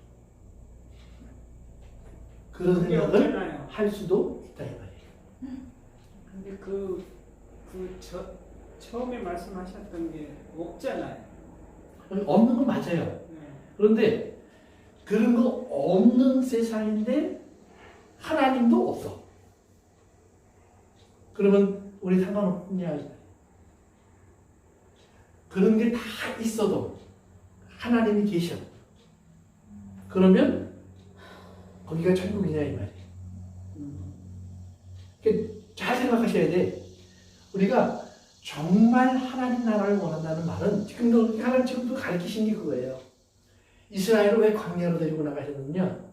그런 생각을 할 수도 있다 이 말이에요. 근데 처음에 말씀하셨던 게 없잖아요. 없는 건 맞아요. 그런데 그런 거 없는 세상인데 하나님도 없어. 그러면 우리 상관없냐? 그런 게 다 있어도 하나님이 계셔. 그러면 거기가 천국이냐 이 말이에요. 그러니까 잘 생각하셔야 돼. 우리가 정말 하나님 나라를 원한다는 말은 지금도 하나님 지금도 가르치신 게 그거예요. 이스라엘을 왜 광야로 데리고 나가셨느냐?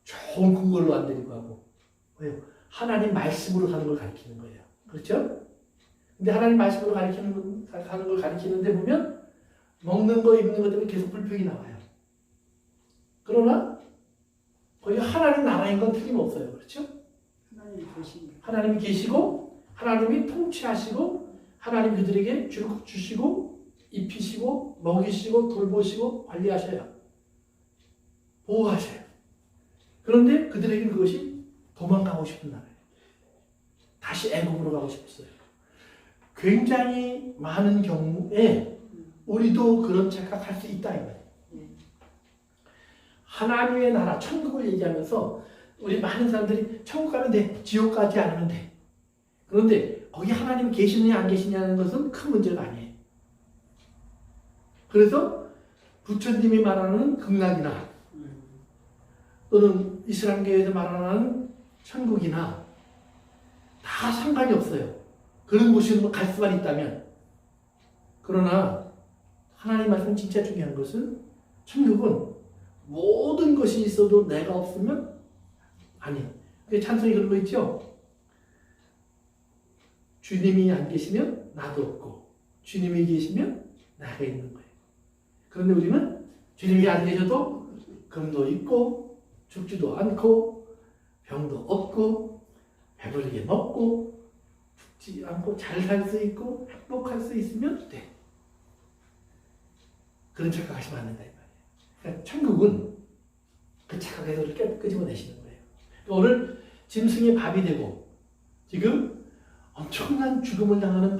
좋은 궁궐로 안 데리고 가고 왜요? 하나님 말씀으로 사는 걸 가르치는 거예요. 그렇죠? 근데 하나님 말씀으로 가는 걸 가르치는데 보면 먹는 거 입는 것 때문에 계속 불평이 나와요. 그러나 거기 하나님 나라인 건 틀림없어요. 그렇죠? 하나님이 계시고 하나님이 통치하시고 하나님 그들에게 주시고 입히시고 먹이시고 돌보시고 관리하셔요. 보호하셔요. 그런데 그들에게 그것이 도망가고 싶은 나라예요. 다시 애국으로 가고 싶었어요. 굉장히 많은 경우에 우리도 그런 착각할 수 있다 이 말이에요. 하나님의 나라, 천국을 얘기하면서 우리 많은 사람들이 천국 가면 돼, 지옥 가지 않으면 돼. 그런데 거기 하나님 계시느냐 안 계시냐는 것은 큰 문제가 아니에요. 그래서 부처님이 말하는 극락이나 또는 이슬람교에서 말하는 천국이나 다 상관이 없어요. 그런 곳으로 갈 수만 있다면. 그러나 하나님 말씀 진짜 중요한 것은 천국은 모든 것이 있어도 내가 없으면 아니에요. 찬송이 그런 거 있죠? 주님이 안 계시면 나도 없고 주님이 계시면 나가 있는 거예요. 그런데 우리는 주님이 안 계셔도 금도 있고 죽지도 않고 병도 없고 배부르게 먹고 죽지 않고 잘 살 수 있고 행복할 수 있으면 돼. 그런 착각하시면 안 된다 이 말이에요. 그러니까 천국은 그 착각에서 끄집어내시는 거예요. 오늘 짐승의 밥이 되고 지금 엄청난 죽음을 당하는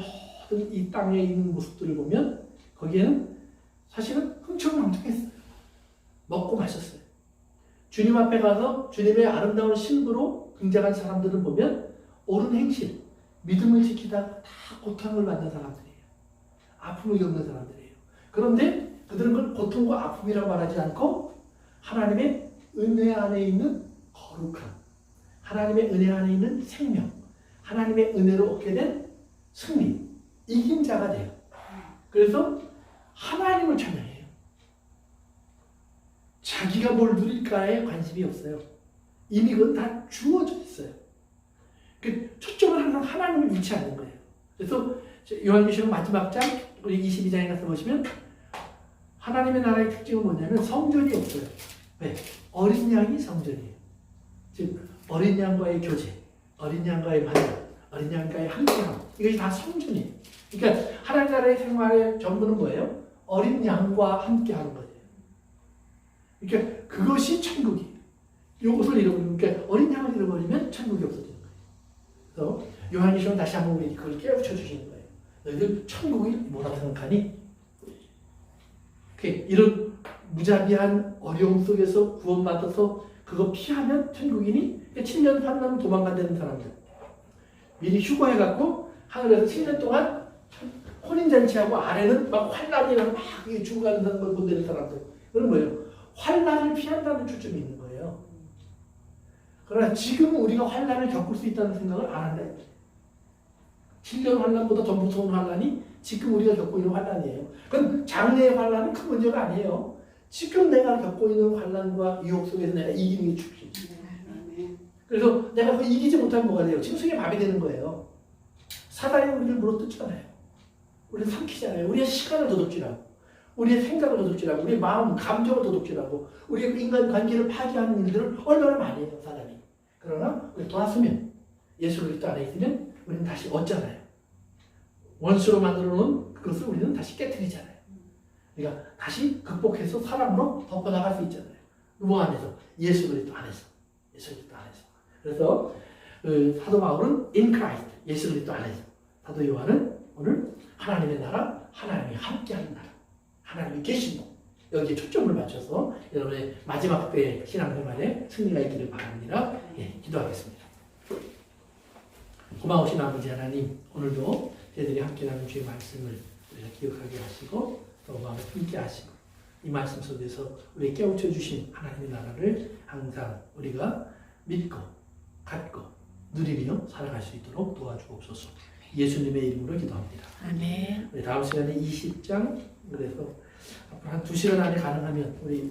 모든 이 땅에 있는 모습들을 보면 거기에는 사실은 흥청망청했어요. 먹고 마셨어요. 주님 앞에 가서 주님의 아름다운 신부로 등장한 사람들을 보면 옳은 행실, 믿음을 지키다가 다 고통을 받는 사람들이에요. 아픔을 겪는 사람들이에요. 그런데 그들은 그걸 고통과 아픔이라고 말하지 않고 하나님의 은혜 안에 있는 거룩함, 하나님의 은혜 안에 있는 생명, 하나님의 은혜로 얻게 된 승리, 이긴 자가 돼요. 그래서 하나님을 찬양해요. 자기가 뭘 누릴까에 관심이 없어요. 이미 그건 다 주어져 있어요. 초점을 항상 하나님을 잃지 않는 거예요. 그래서 요한계시록 마지막 장 우리 22장에 가서 보시면 하나님의 나라의 특징은 뭐냐면 성전이 없어요. 왜? 어린 양이 성전이에요. 즉 어린 양과의 교제, 어린 양과의 만남, 어린 양과의 함께함, 이것이 다 성전이에요. 그러니까 하나님 나라의 생활의 전부는 뭐예요? 어린 양과 함께하는 거예요. 그러니까 그것이 천국이에요. 이것을 잃어버리면, 그러니까 어린 양을 잃어버리면 천국이 없어지는 거예요. 그래서 요한계시록 다시 한번 우리 그걸 깨우쳐 주시는 거예요. 너희들 천국이 뭐라고 생각하니? 이런 무자비한 어려움 속에서 구원받아서 그거 피하면 천국이니? 7년 환난 도망간다는 사람들. 미리 휴거해갖고 하늘에서 7년 동안 혼인잔치하고 아래는 막 환난이라고 막 죽어가는 걸 본다는 사람들. 그건 뭐예요? 환난을 피한다는 초점이 있는 거예요. 그러나 지금 우리가 환난을 겪을 수 있다는 생각을 안 한다. 7년 환난보다 더 무서운 환난이 지금 우리가 겪고 있는 환난이에요. 그건 장래의 환난은 큰 문제가 아니에요. 지금 내가 겪고 있는 환난과 유혹 속에서 내가 이기는 게 중요해요. 그래서 내가 그 이기지 못하면 뭐가 돼요? 짐승의 밥이 되는 거예요. 사단이 우리를 물어뜯잖아요. 우리를 삼키잖아요. 우리의 시간을 도둑질하고, 우리의 생각을 도둑질하고, 우리의 마음, 감정을 도둑질하고, 우리의 인간 관계를 파괴하는 일들을 얼마나 많이 해요, 사단이. 그러나 우리 돌아서면, 예수 그리스도 안에 있으면 우리는 다시 얻잖아요. 원수로 만들어 놓은 그것을 우리는 다시 깨트리잖아요. 그러니까 다시 극복해서 사랑으로 덮어나갈 수 있잖아요. 누구 안에서? 예수 그리스도 안에서. 예수 그리스도 안에서. 그래서 사도 바울은 in Christ, 예수 그리스도 안에서. 사도 요한은 오늘 하나님의 나라, 하나님이 함께하는 나라, 하나님이 계신 곳, 여기에 초점을 맞춰서 여러분의 마지막 때의 신앙생활에 승리가 있기를 바랍니다. 예, 기도하겠습니다. 고마우신 아버지 하나님, 오늘도 저희들이 함께 나눈 주의 말씀을 우리가 기억하게 하시고 또 마음에 품게 하시고 이 말씀 속에서 우리 깨우쳐 주신 하나님의 나라를 항상 우리가 믿고 갖고 누리며 살아갈 수 있도록 도와주옵소서. 예수님의 이름으로 기도합니다. 아멘. 우리 다음 시간에 20장, 그래서 앞으로 한 2시간 안에 가능하면 우리